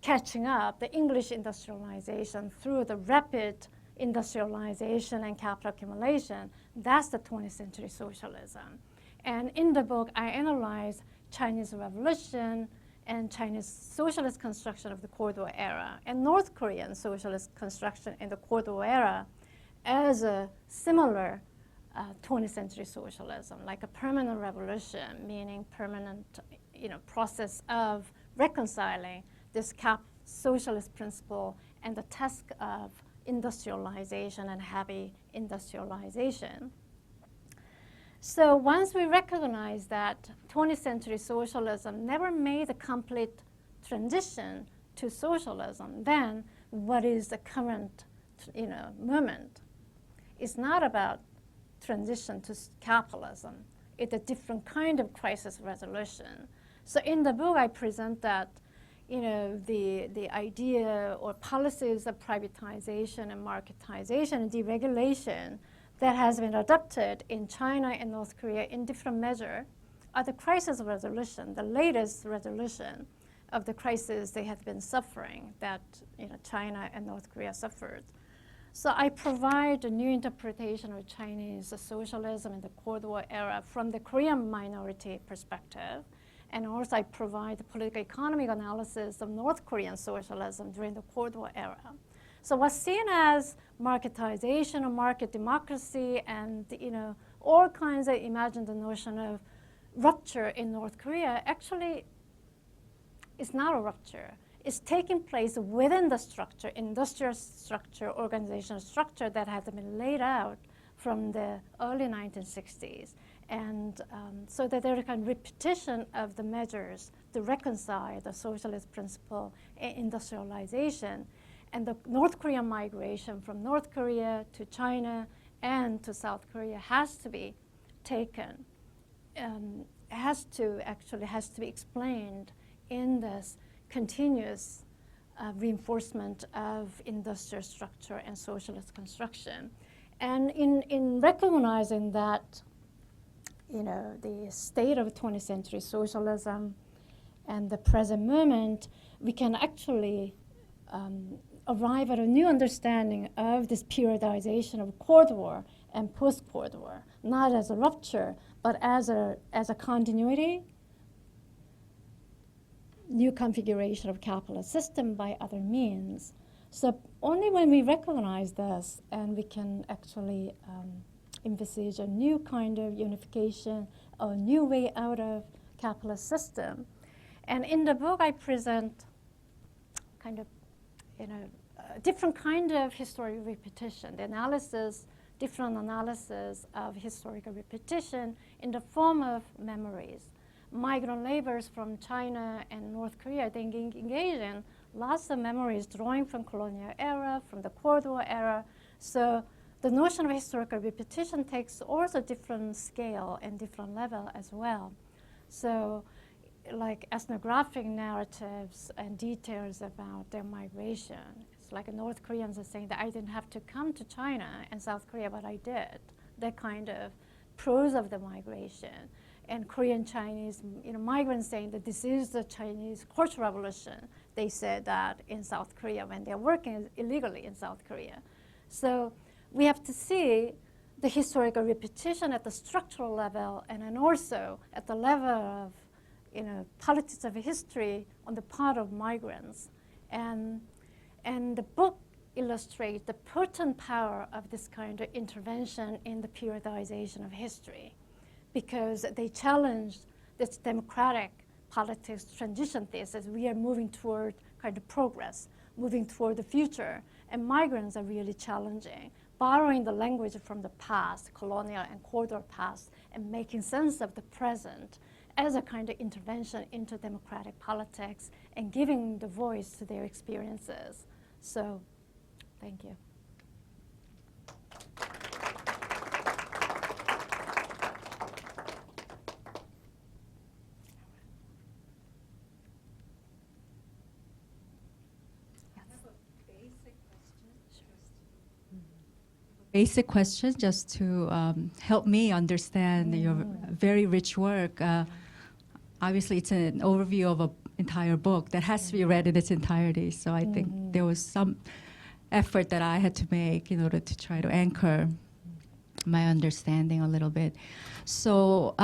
catching up the English industrialization through the rapid industrialization and capital accumulation, that's the 20th century socialism. And in the book, I analyze Chinese Revolution and Chinese socialist construction of the Cold War era and North Korean socialist construction in the Cold War era as a similar 20th century socialism, like a permanent revolution, meaning permanent process of reconciling this socialist principle and the task of industrialization and heavy industrialization. So once we recognize that 20th century socialism never made a complete transition to socialism, then what is the current movement? It's not about transition to capitalism. It's a different kind of crisis resolution. So in the book, I present that the idea or policies of privatization and marketization and deregulation that has been adopted in China and North Korea in different measure are the crisis resolution, the latest resolution of the crisis they have been suffering that China and North Korea suffered. So I provide a new interpretation of Chinese socialism in the Cold War era from the Korean minority perspective. And also I provide political economic analysis of North Korean socialism during the Cold War era. So what's seen as marketization or market democracy and all kinds of imagined the notion of rupture in North Korea actually is not a rupture. It's taking place within the structure, industrial structure, organizational structure that has been laid out from the early 1960s. And so that there is a kind of repetition of the measures to reconcile the socialist principle and industrialization. And the North Korean migration from North Korea to China and to South Korea has to be taken, has to be explained in this continuous reinforcement of industrial structure and socialist construction. And in recognizing that the state of 20th century socialism and the present moment, we can actually arrive at a new understanding of this periodization of Cold War and post-Cold War, not as a rupture, but as a continuity, new configuration of capitalist system by other means. So only when we recognize this and we can actually envisage a new kind of unification, a new way out of capitalist system. And in the book, I present kind of, a different kind of historical repetition, the analysis, different analysis of historical repetition in the form of memories. Migrant laborers from China and North Korea, they engage in lots of memories drawing from colonial era, from the Cold War era. So the notion of historical repetition takes also different scale and different level as well. So like ethnographic narratives and details about their migration. It's like North Koreans are saying that I didn't have to come to China and South Korea, but I did. That kind of prose of the migration. And Korean Chinese migrants saying that this is the Chinese Cultural Revolution. They said that in South Korea when they're working illegally in South Korea. So we have to see the historical repetition at the structural level and then also at the level of politics of history on the part of migrants. And the book illustrates the potent power of this kind of intervention in the periodization of history, because they challenge this democratic politics transition thesis. We are moving toward kind of progress, moving toward the future, and migrants are really challenging, borrowing the language from the past, colonial and Cold War past, and making sense of the present as a kind of intervention into democratic politics and giving the voice to their experiences. So, thank you. basic question just to help me understand your very rich work. Obviously, it's an overview of an entire book that has to be read in its entirety. So I think there was some effort that I had to make in order to try to anchor my understanding a little bit. So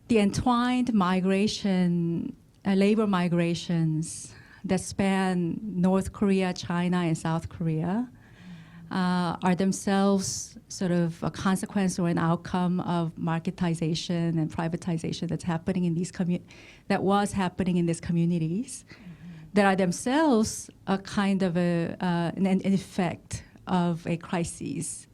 the entwined migration, labor migrations that span North Korea, China, and South Korea are themselves sort of a consequence or an outcome of marketization and privatization that's happening in these that was happening in these communities, that are themselves a kind of an effect of a crisis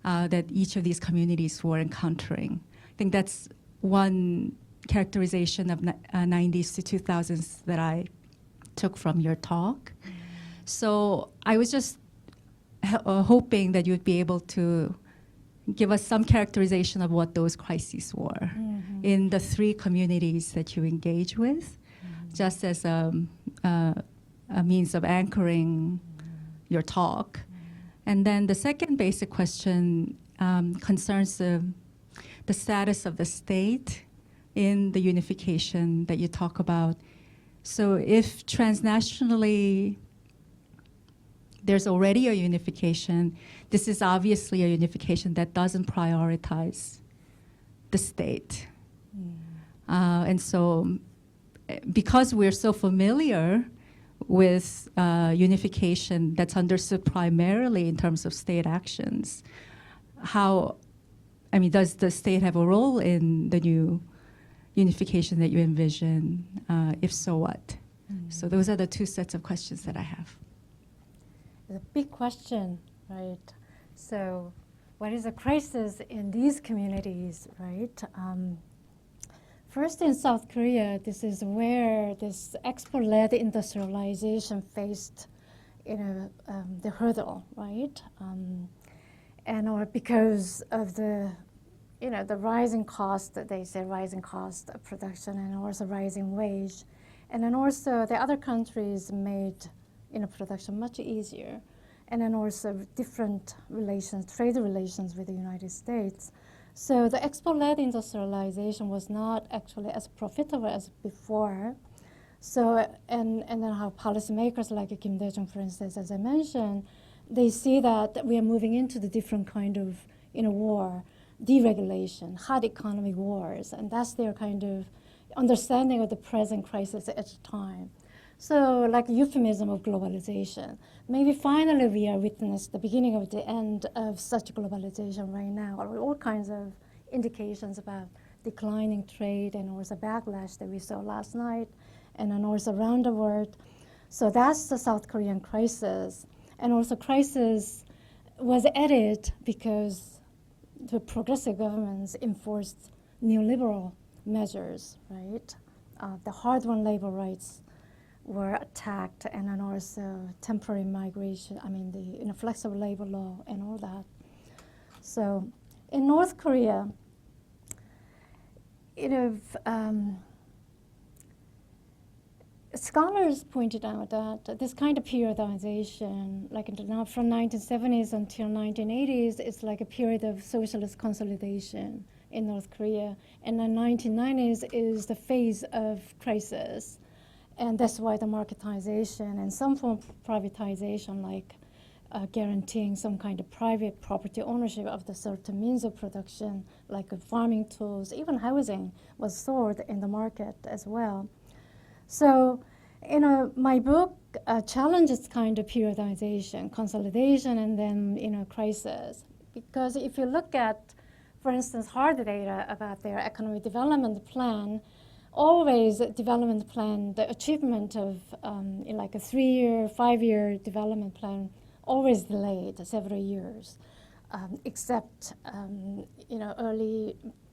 that each of these communities were encountering. I think that's one characterization of 90s to 2000s that I took from your talk. So I was just hoping that you'd be able to give us some characterization of what those crises were in the three communities that you engage with, just as a means of anchoring your talk. And then the second basic question concerns the status of the state in the unification that you talk about. So if transnationally there's already a unification, this is obviously a unification that doesn't prioritize the state. And so because we're so familiar with unification that's understood primarily in terms of state actions, does the state have a role in the new unification that you envision? If so, what? So those are the two sets of questions that I have. It's a big question, right? So what is a crisis in these communities, right? First, in South Korea, this is where this export-led industrialization faced, the hurdle, right? Or because of the rising cost, they say rising cost of production, and also rising wage, and then also the other countries made production much easier, and then also different relations, trade relations with the United States. So the export-led industrialization was not actually as profitable as before. So, and then how policymakers like Kim Dae-jung, for instance, as I mentioned, they see that we are moving into the different kind of war, deregulation, hot economic wars, and that's their kind of understanding of the present crisis at the time. So like euphemism of globalization. Maybe finally we are witnessing the beginning of the end of such globalization right now, or all kinds of indications about declining trade and also backlash that we saw last night, and then also around the world. So that's the South Korean crisis. And also crisis was added because the progressive governments enforced neoliberal measures, right? The hard-won labor rights were attacked, and then also temporary migration, the flexible labor law and all that. So in North Korea, scholars pointed out that this kind of periodization, like now from 1970s until 1980s, is like a period of socialist consolidation in North Korea, and the 1990s is the phase of crisis. And that's why the marketization and some form of privatization, like guaranteeing some kind of private property ownership of the certain means of production, like farming tools, even housing was sold in the market as well. So, my book challenges kind of periodization, consolidation, and then, crisis. Because if you look at, for instance, hard data about their economic development plan, always development plan, the achievement of like a 3-year, 5-year development plan, always delayed several years, except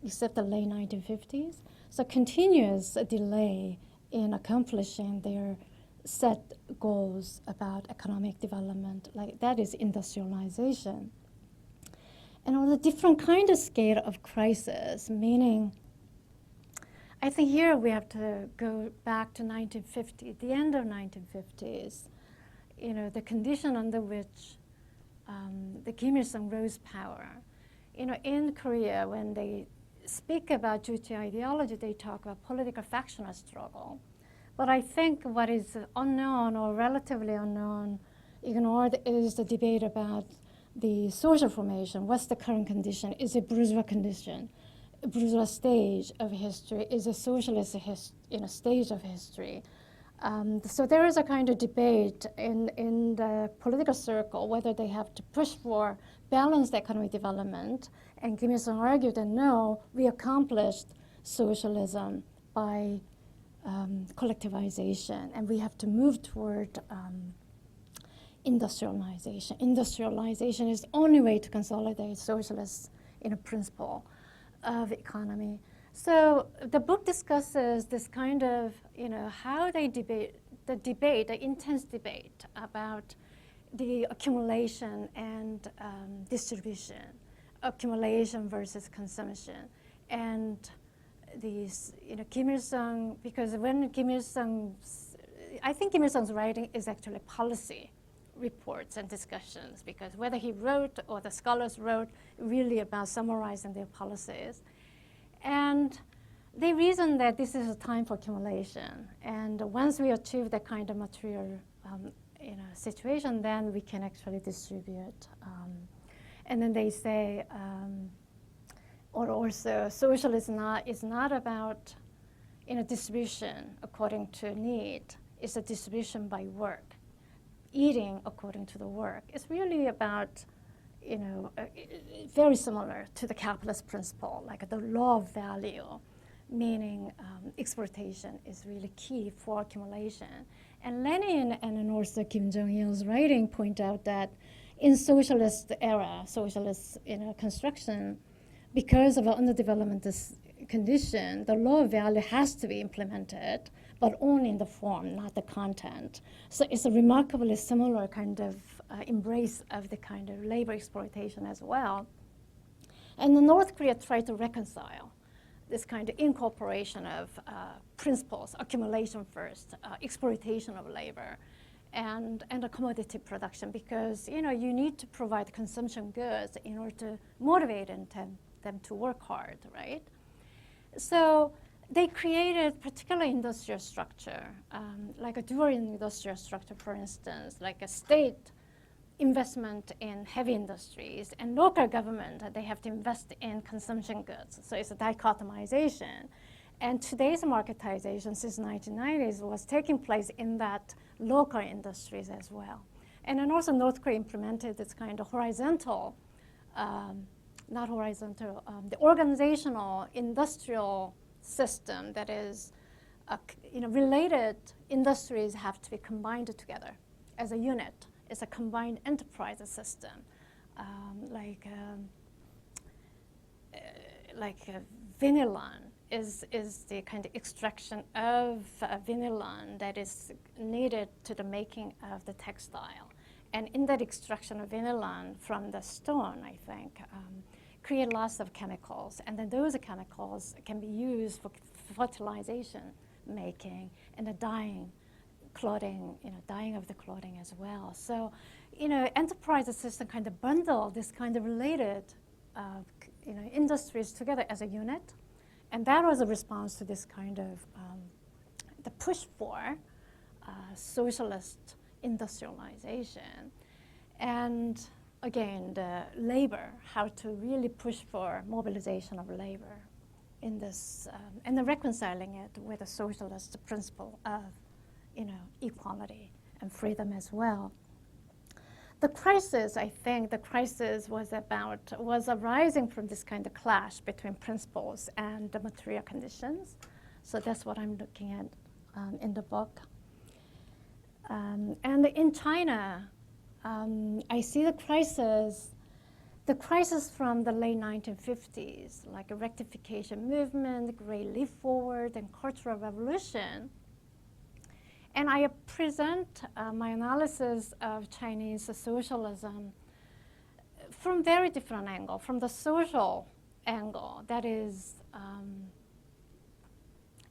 except the late 1950s. So continuous delay in accomplishing their set goals about economic development, like that is industrialization. And on a different kind of scale of crisis, meaning I think here we have to go back to 1950, the end of 1950s, the condition under which the Kim Il-sung rose power. You know, in Korea, when they speak about Juche ideology, they talk about political factional struggle. But I think what is unknown or relatively unknown, ignored, is the debate about the social formation. What's the current condition? Is it bourgeois condition? A bourgeois stage of history? Is a socialist stage of history? So there is a kind of debate in the political circle whether they have to push for balanced economic development. And Kim Il-sung argued that no, we accomplished socialism by collectivization, and we have to move toward industrialization. Industrialization is the only way to consolidate socialist principle of economy. So the book discusses this kind of, how they debate, the intense debate about the accumulation and distribution, accumulation versus consumption. And these, Kim Il-sung, because when Kim Il-sung, I think Kim Il-sung's writing is actually policy reports and discussions, because whether he wrote or the scholars wrote really about summarizing their policies. And they reason that this is a time for accumulation. And once we achieve that kind of material situation, then we can actually distribute. And then they say, or also socialism is not about distribution according to need. It's a distribution by work, eating according to the work. It's really about, very similar to the capitalist principle, like the law of value, meaning exploitation is really key for accumulation. And Lenin and then also Kim Jong-il's writing point out that in socialist era, socialist construction, because of an underdevelopment condition, the law of value has to be implemented, but only in the form, not the content. So it's a remarkably similar kind of embrace of the kind of labor exploitation as well. And the North Korea tried to reconcile this kind of incorporation of principles, accumulation first, exploitation of labor, and a commodity production, because you need to provide consumption goods in order to motivate them to work hard, right? So they created particular industrial structure, like a dual industrial structure, for instance, like a state investment in heavy industries, and local government, they have to invest in consumption goods. So it's a dichotomization. And today's marketization since 1990s was taking place in that local industries as well. And then also North Korea implemented this kind of horizontal, not horizontal, the organizational industrial system that is, related industries have to be combined together as a unit. It's a combined enterprise system, like vanillin is the kind of extraction of vanillin that is needed to the making of the textile. And in that extraction of vanillin from the stone, I think, create lots of chemicals. And then those chemicals can be used for fertilization making and the dyeing clothing, dyeing of the clothing as well. So, enterprise system kind of bundle this kind of related, industries together as a unit. And that was a response to this kind of the push for socialist industrialization. And again, the labor, how to really push for mobilization of labor in this, and then reconciling it with a socialist principle of, equality and freedom as well. The crisis, I think, was arising from this kind of clash between principles and the material conditions. So that's what I'm looking at in the book. And in China, I see the crisis from the late 1950s, like a rectification movement, Great Leap Forward, and Cultural Revolution. And I present my analysis of Chinese socialism from very different angle, from the social angle, that is,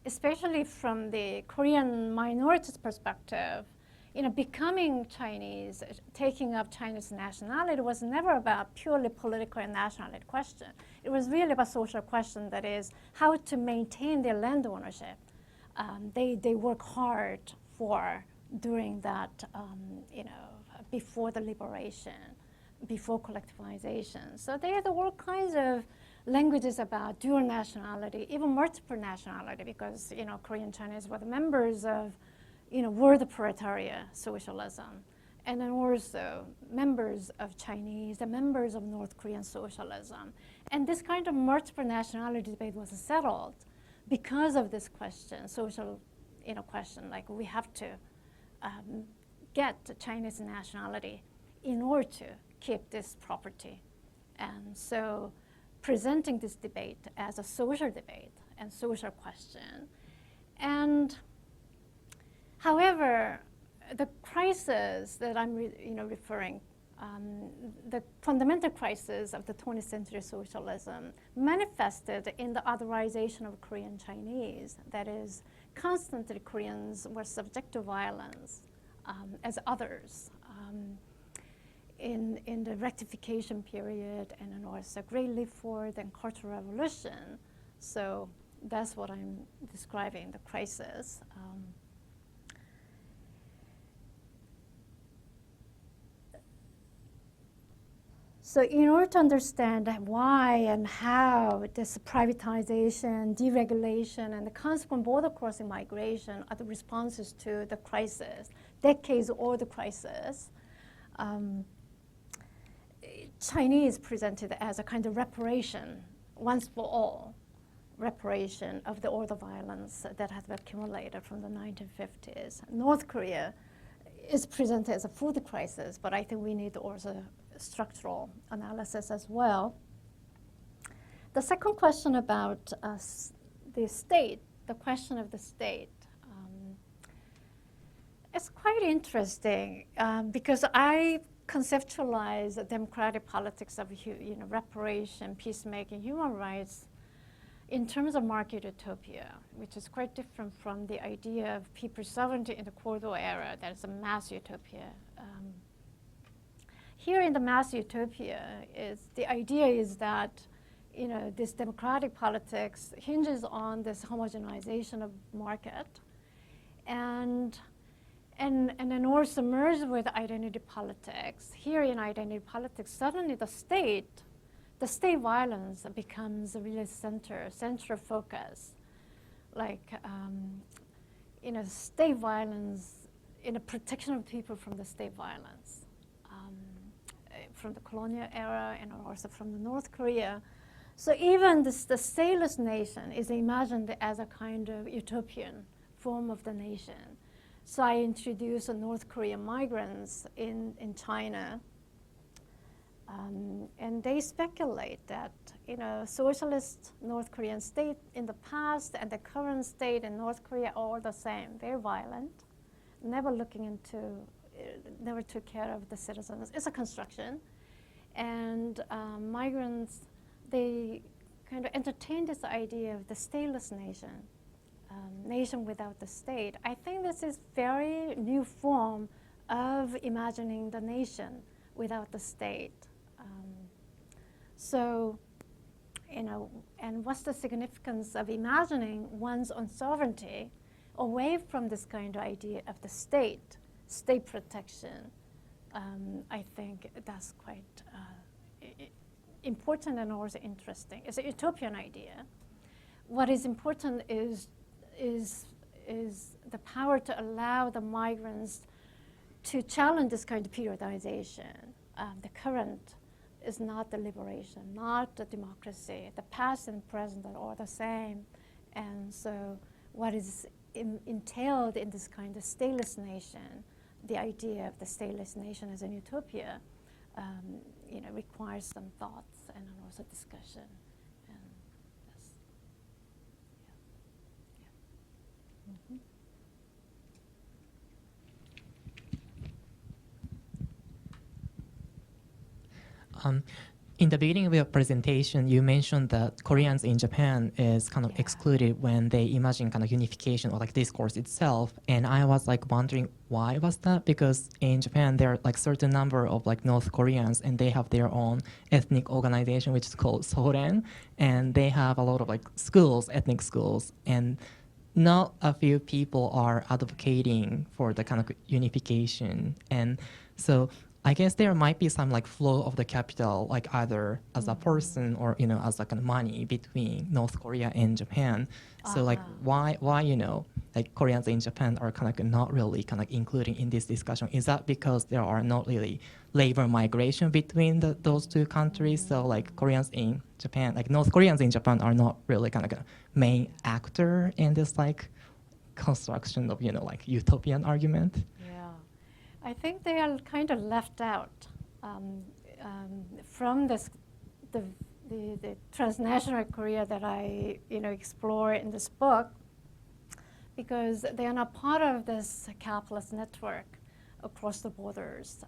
especially from the Korean minorities' perspective, becoming Chinese, taking up Chinese nationality was never about purely political and nationality question. It was really about social question, that is, how to maintain their land ownership. They work hard for during that, before the liberation, before collectivization. So there are all kinds of languages about dual nationality, even multiple nationality, because Korean Chinese were the members of world proletariat socialism, and then also members of Chinese and members of North Korean socialism. And this kind of multiple nationality debate was settled because of this question, social question, like we have to get Chinese nationality in order to keep this property. And so presenting this debate as a social debate and social question. And however, the crisis that I'm referring, the fundamental crisis of the 20th century socialism manifested in the otherization of Korean Chinese. That is, constantly Koreans were subject to violence as others in the rectification period, and then also Great Leap Forward and Cultural Revolution. So that's what I'm describing, the crisis. So in order to understand why and how this privatization, deregulation, and the consequent border crossing migration are the responses to the crisis, decades-old crisis, Chinese presented as a kind of reparation, once for all, reparation of the all the violence that has accumulated from the 1950s. North Korea is presented as a food crisis, but I think we need also structural analysis as well. The second question about the state, the question of the state, it's quite interesting because I conceptualize the democratic politics of reparation, peacemaking, human rights in terms of market utopia, which is quite different from the idea of people's sovereignty in the Cold War era. That is a mass utopia. Here in the mass utopia, the idea is that this democratic politics hinges on this homogenization of market, and then also merged with identity politics. Here in identity politics, suddenly the state violence becomes a really central focus. Like, state violence, protection of people from the state violence. From the colonial era and also from the North Korea. So even the stateless nation is imagined as a kind of utopian form of the nation. So I introduced the North Korean migrants in China. And they speculate that socialist North Korean state in the past and the current state in North Korea are all the same, very violent, never took care of the citizens. It's a construction. And migrants, they kind of entertain this idea of the stateless nation, nation without the state. I think this is very new form of imagining the nation without the state. And what's the significance of imagining one's own sovereignty away from this kind of idea of the state protection? I think that's quite important and also interesting. It's a utopian idea. What is important is the power to allow the migrants to challenge this kind of periodization. The current is not the liberation, not the democracy. The past and present are all the same. And so what is entailed in this kind of stateless nation, the idea of the stateless nation as an utopia, requires some thoughts and also discussion. And that's, yeah. in the beginning of your presentation, you mentioned that Koreans in Japan is kind of excluded when they imagine kind of unification or like discourse itself. And I was like wondering why was that? Because in Japan, there are like certain number of like North Koreans and they have their own ethnic organization, which is called Soren. And they have a lot of like schools, ethnic schools. And not a few people are advocating for the kind of unification. And so I guess there might be some like flow of the capital, like either as a person or, you know, as like money between North Korea and Japan. So like why, you know, like Koreans in Japan are kind of not really kind of including in this discussion? Is that because there are not really labor migration between those two countries? So like Koreans in Japan, like North Koreans in Japan are not really kind of a main actor in this like construction of, you know, like utopian argument? I think they are kind of left out from this, the transnational Korea that I explore in this book, because they are not part of this capitalist network across the borders.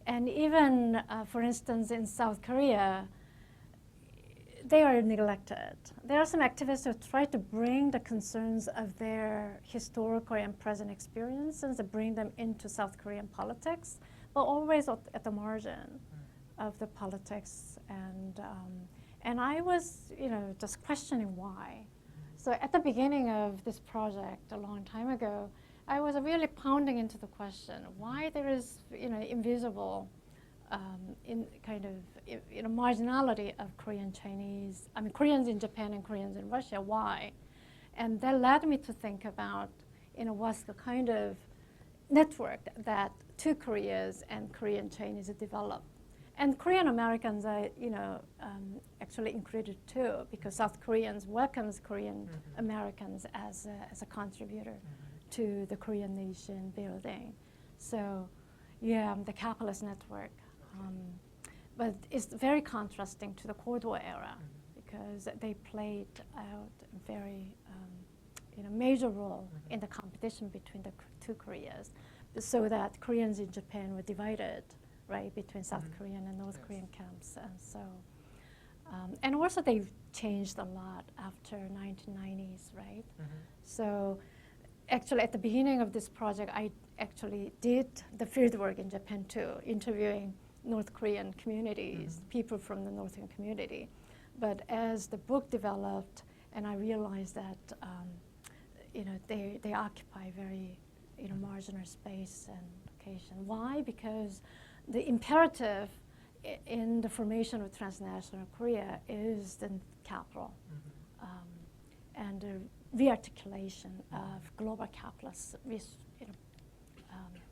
And even, for instance, in South Korea, they are neglected. There are some activists who try to bring the concerns of their historical and present experiences and bring them into South Korean politics, but always at the margin of the politics. And I was, just questioning why. So at the beginning of this project a long time ago, I was really pounding into the question why there is, invisible marginality of Koreans in Japan and Koreans in Russia. Why? And that led me to think about, what's the kind of network that two Koreas and Korean Chinese develop. And Korean Americans are, actually included too, because South Koreans welcomes Korean Americans as a contributor to the Korean nation building. So, yeah, the capitalist network. But it's very contrasting to the Cold War era, because they played out a very major role in the competition between the two Koreas, so that Koreans in Japan were divided, right, between South Korean and North Korean camps. And so, and also they've changed a lot after 1990s, right? So actually at the beginning of this project, I actually did the fieldwork in Japan too, interviewing North Korean communities, people from the Northern community. But as the book developed, and I realized that they occupy very marginal space and location. Why? Because the imperative in the formation of transnational Korea is the capital and the rearticulation of global capitalist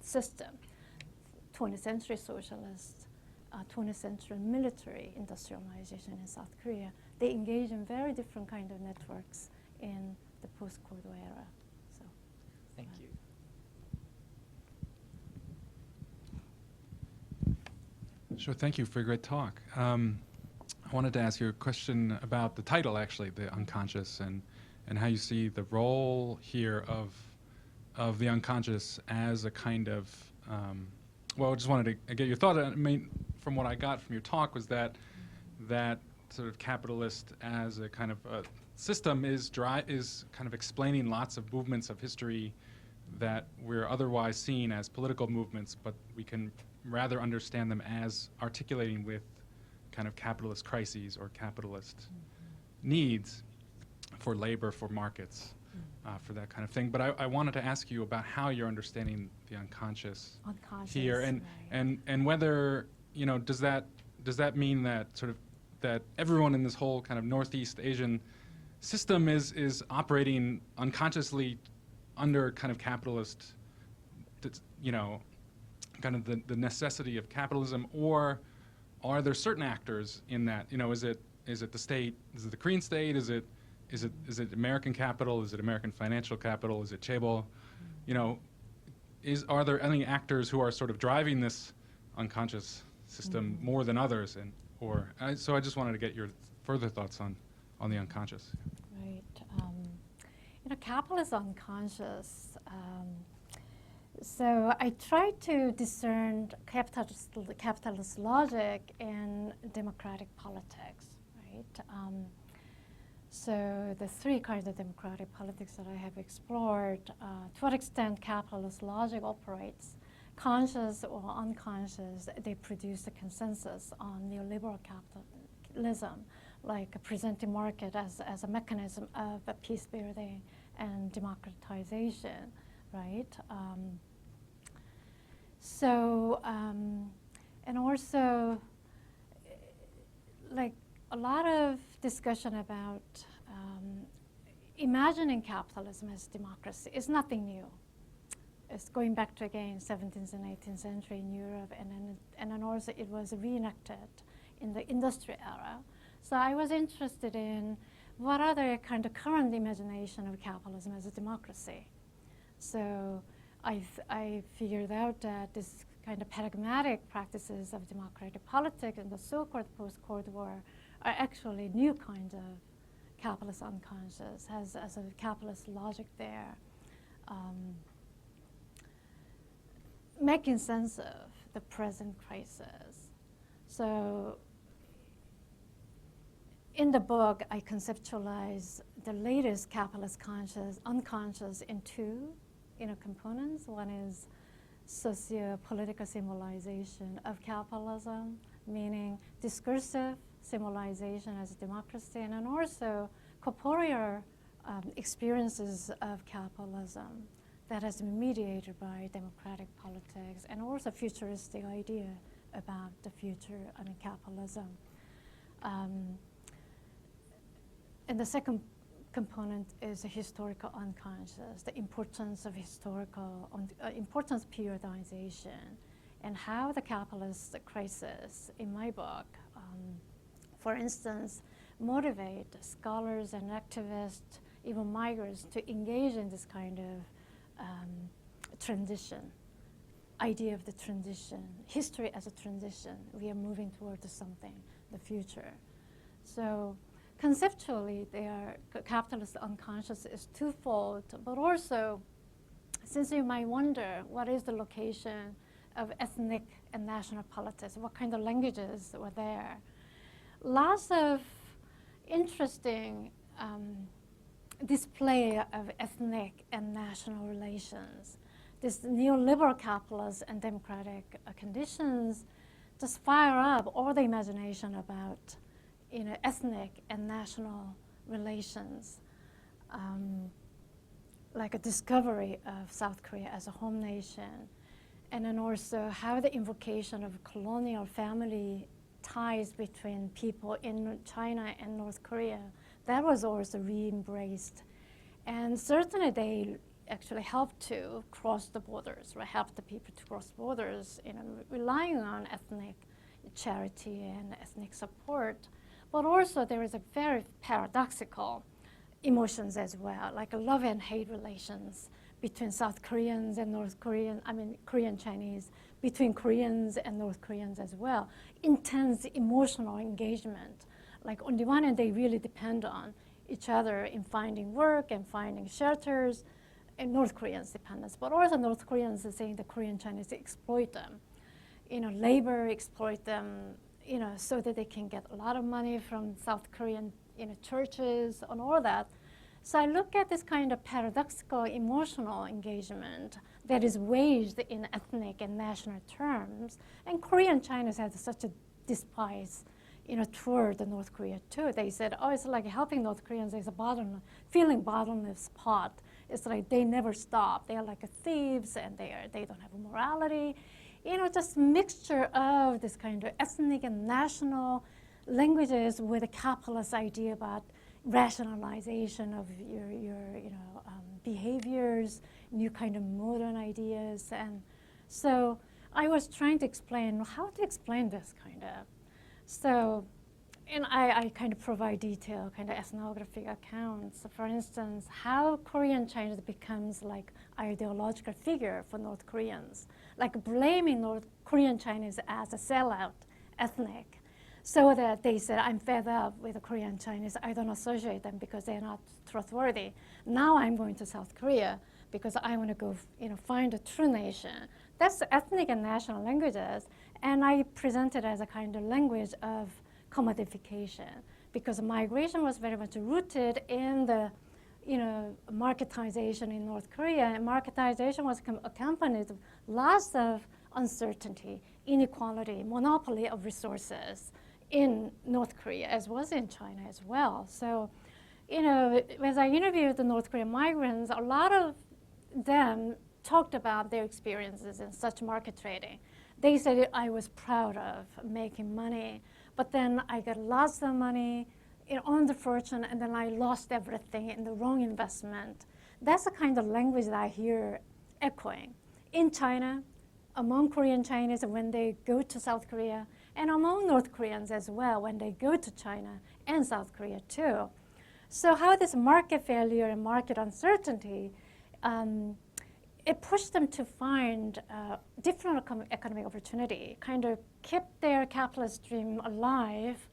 system. 20th century socialist, 20th century military industrialization in South Korea, they engage in very different kind of networks in the post-Cold War era. So, thank you. Sure, thank you for a great talk. I wanted to ask you a question about the title, actually, the unconscious, and how you see the role here of the unconscious as a kind of well, I just wanted to get your thought. I mean, from what I got from your talk was that sort of capitalist as a kind of a system is kind of explaining lots of movements of history that we're otherwise seen as political movements, but we can rather understand them as articulating with kind of capitalist crises or capitalist needs for labor, for markets. For that kind of thing. But I wanted to ask you about how you're understanding the unconscious here, and whether, does that mean that sort of that everyone in this whole kind of Northeast Asian system is operating unconsciously under kind of capitalist, kind of the necessity of capitalism, or are there certain actors in that? Is it the state? Is it the Korean state? Is it American capital? Is it American financial capital? Is it chaebol? Are there any actors who are sort of driving this unconscious system more than others? So I just wanted to get your further thoughts on the unconscious. Right. Capital is unconscious. So I try to discern capitalist logic in democratic politics, right? So the three kinds of democratic politics that I have explored, to what extent capitalist logic operates, conscious or unconscious, they produce a consensus on neoliberal capitalism, like presenting market as a mechanism of peace building and democratization, right? And also, like a lot of discussion about imagining capitalism as democracy is nothing new. It's going back to, again, 17th and 18th century in Europe, and then also it was reenacted in the industry era. So I was interested in what are the kind of current imagination of capitalism as a democracy. So I figured out that this kind of paradigmatic practices of democratic politics in the so-called post-Cold War are actually new kind of capitalist unconscious, has a capitalist logic there, making sense of the present crisis. So in the book, I conceptualize the latest capitalist unconscious in two components. One is socio-political symbolization of capitalism, meaning discursive symbolization as a democracy, and then also corporeal experiences of capitalism that has been mediated by democratic politics, and also futuristic idea about the future of capitalism. And the second component is the historical unconscious, the importance of importance periodization, and how the capitalist crisis in my book, for instance, motivate scholars and activists, even migrants, to engage in this kind of transition, idea of the transition, history as a transition. We are moving towards something, the future. So conceptually, capitalist unconscious is twofold, but also, since you might wonder, what is the location of ethnic and national politics? What kind of languages were there? Lots of interesting display of ethnic and national relations. This neoliberal capitalist and democratic conditions just fire up all the imagination about ethnic and national relations, like a discovery of South Korea as a home nation, and then also how the invocation of colonial family ties between people in China and North Korea, that was also re-embraced. And certainly they actually helped to cross the borders, right? Help the people to cross borders, relying on ethnic charity and ethnic support. But also there is a very paradoxical emotions as well, like a love and hate relations between South Koreans and North Korean, Korean Chinese, between Koreans and North Koreans as well. Intense emotional engagement. Like on the one hand, they really depend on each other in finding work and finding shelters, and North Koreans' dependence. But also North Koreans are saying the Korean Chinese exploit them. Labor exploit them, so that they can get a lot of money from South Korean, churches and all that. So I look at this kind of paradoxical emotional engagement that is waged in ethnic and national terms. And Korean Chinese had such a despise, toward the North Korea too. They said, oh, it's like helping North Koreans is a feeling bottomless pot. It's like they never stop. They are like thieves, and they don't have a morality. Just mixture of this kind of ethnic and national languages with a capitalist idea about rationalization of your behaviors, new kind of modern ideas. And so I was trying to explain how to explain this kind of. So, and I kind of provide detailed kind of ethnographic accounts. So for instance, how Korean Chinese becomes like ideological figure for North Koreans, like blaming North Korean Chinese as a sellout ethnic. So that they said, I'm fed up with the Korean Chinese. I don't associate them because they're not trustworthy. Now I'm going to South Korea because I want to go, find a true nation. That's ethnic and national languages. And I present it as a kind of language of commodification, because migration was very much rooted in the marketization in North Korea. And marketization was accompanied with lots of uncertainty, inequality, monopoly of resources in North Korea, as was in China as well. So, as I interviewed the North Korean migrants, a lot of them talked about their experiences in such market trading. They said, I was proud of making money, but then I got lots of money, earned a fortune, and then I lost everything in the wrong investment. That's the kind of language that I hear echoing in China, among Korean Chinese when they go to South Korea, and among North Koreans as well when they go to China and South Korea too. So how this market failure and market uncertainty, it pushed them to find different economic opportunity, kind of keep their capitalist dream alive,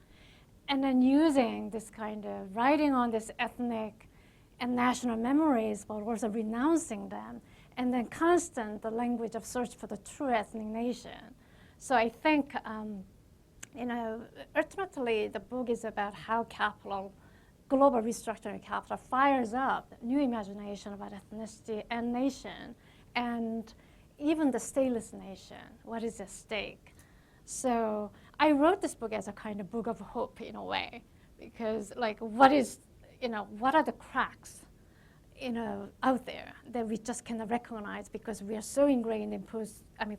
and then using this kind of writing on this ethnic and national memories, but also renouncing them, and then the language of search for the true ethnic nation. So I think, ultimately the book is about how capital, global restructuring of capital, fires up new imagination about ethnicity and nation, and even the stateless nation. What is at stake? So I wrote this book as a kind of book of hope in a way, because what are the cracks, out there that we just cannot recognize because we are so ingrained in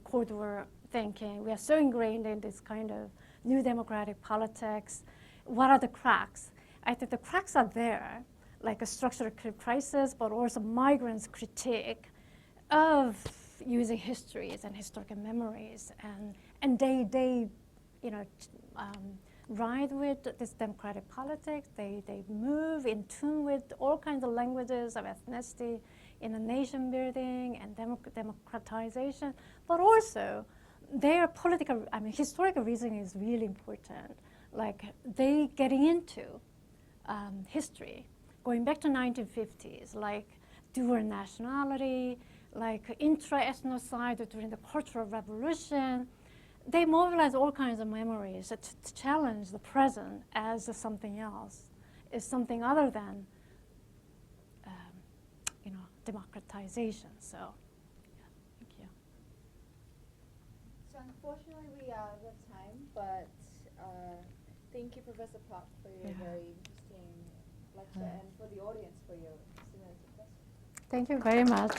Cold War thinking. We are so ingrained in this kind of new democratic politics. What are the cracks? I think the cracks are there, like a structural crisis, but also migrants' critique of using histories and historical memories, and they ride with this democratic politics. They move in tune with all kinds of languages of ethnicity in a nation building and democratization, but also their political, historical reasoning is really important. Like they getting into history, going back to 1950s, like dual nationality, like intra-ethnocide during the Cultural Revolution. They mobilize all kinds of memories to challenge the present as something else, is something other than, democratization. So, yeah, thank you. So unfortunately we are out of time, but thank you, Professor Park, for your very interesting lecture, and for the audience for your stimulating questions. Thank you very much.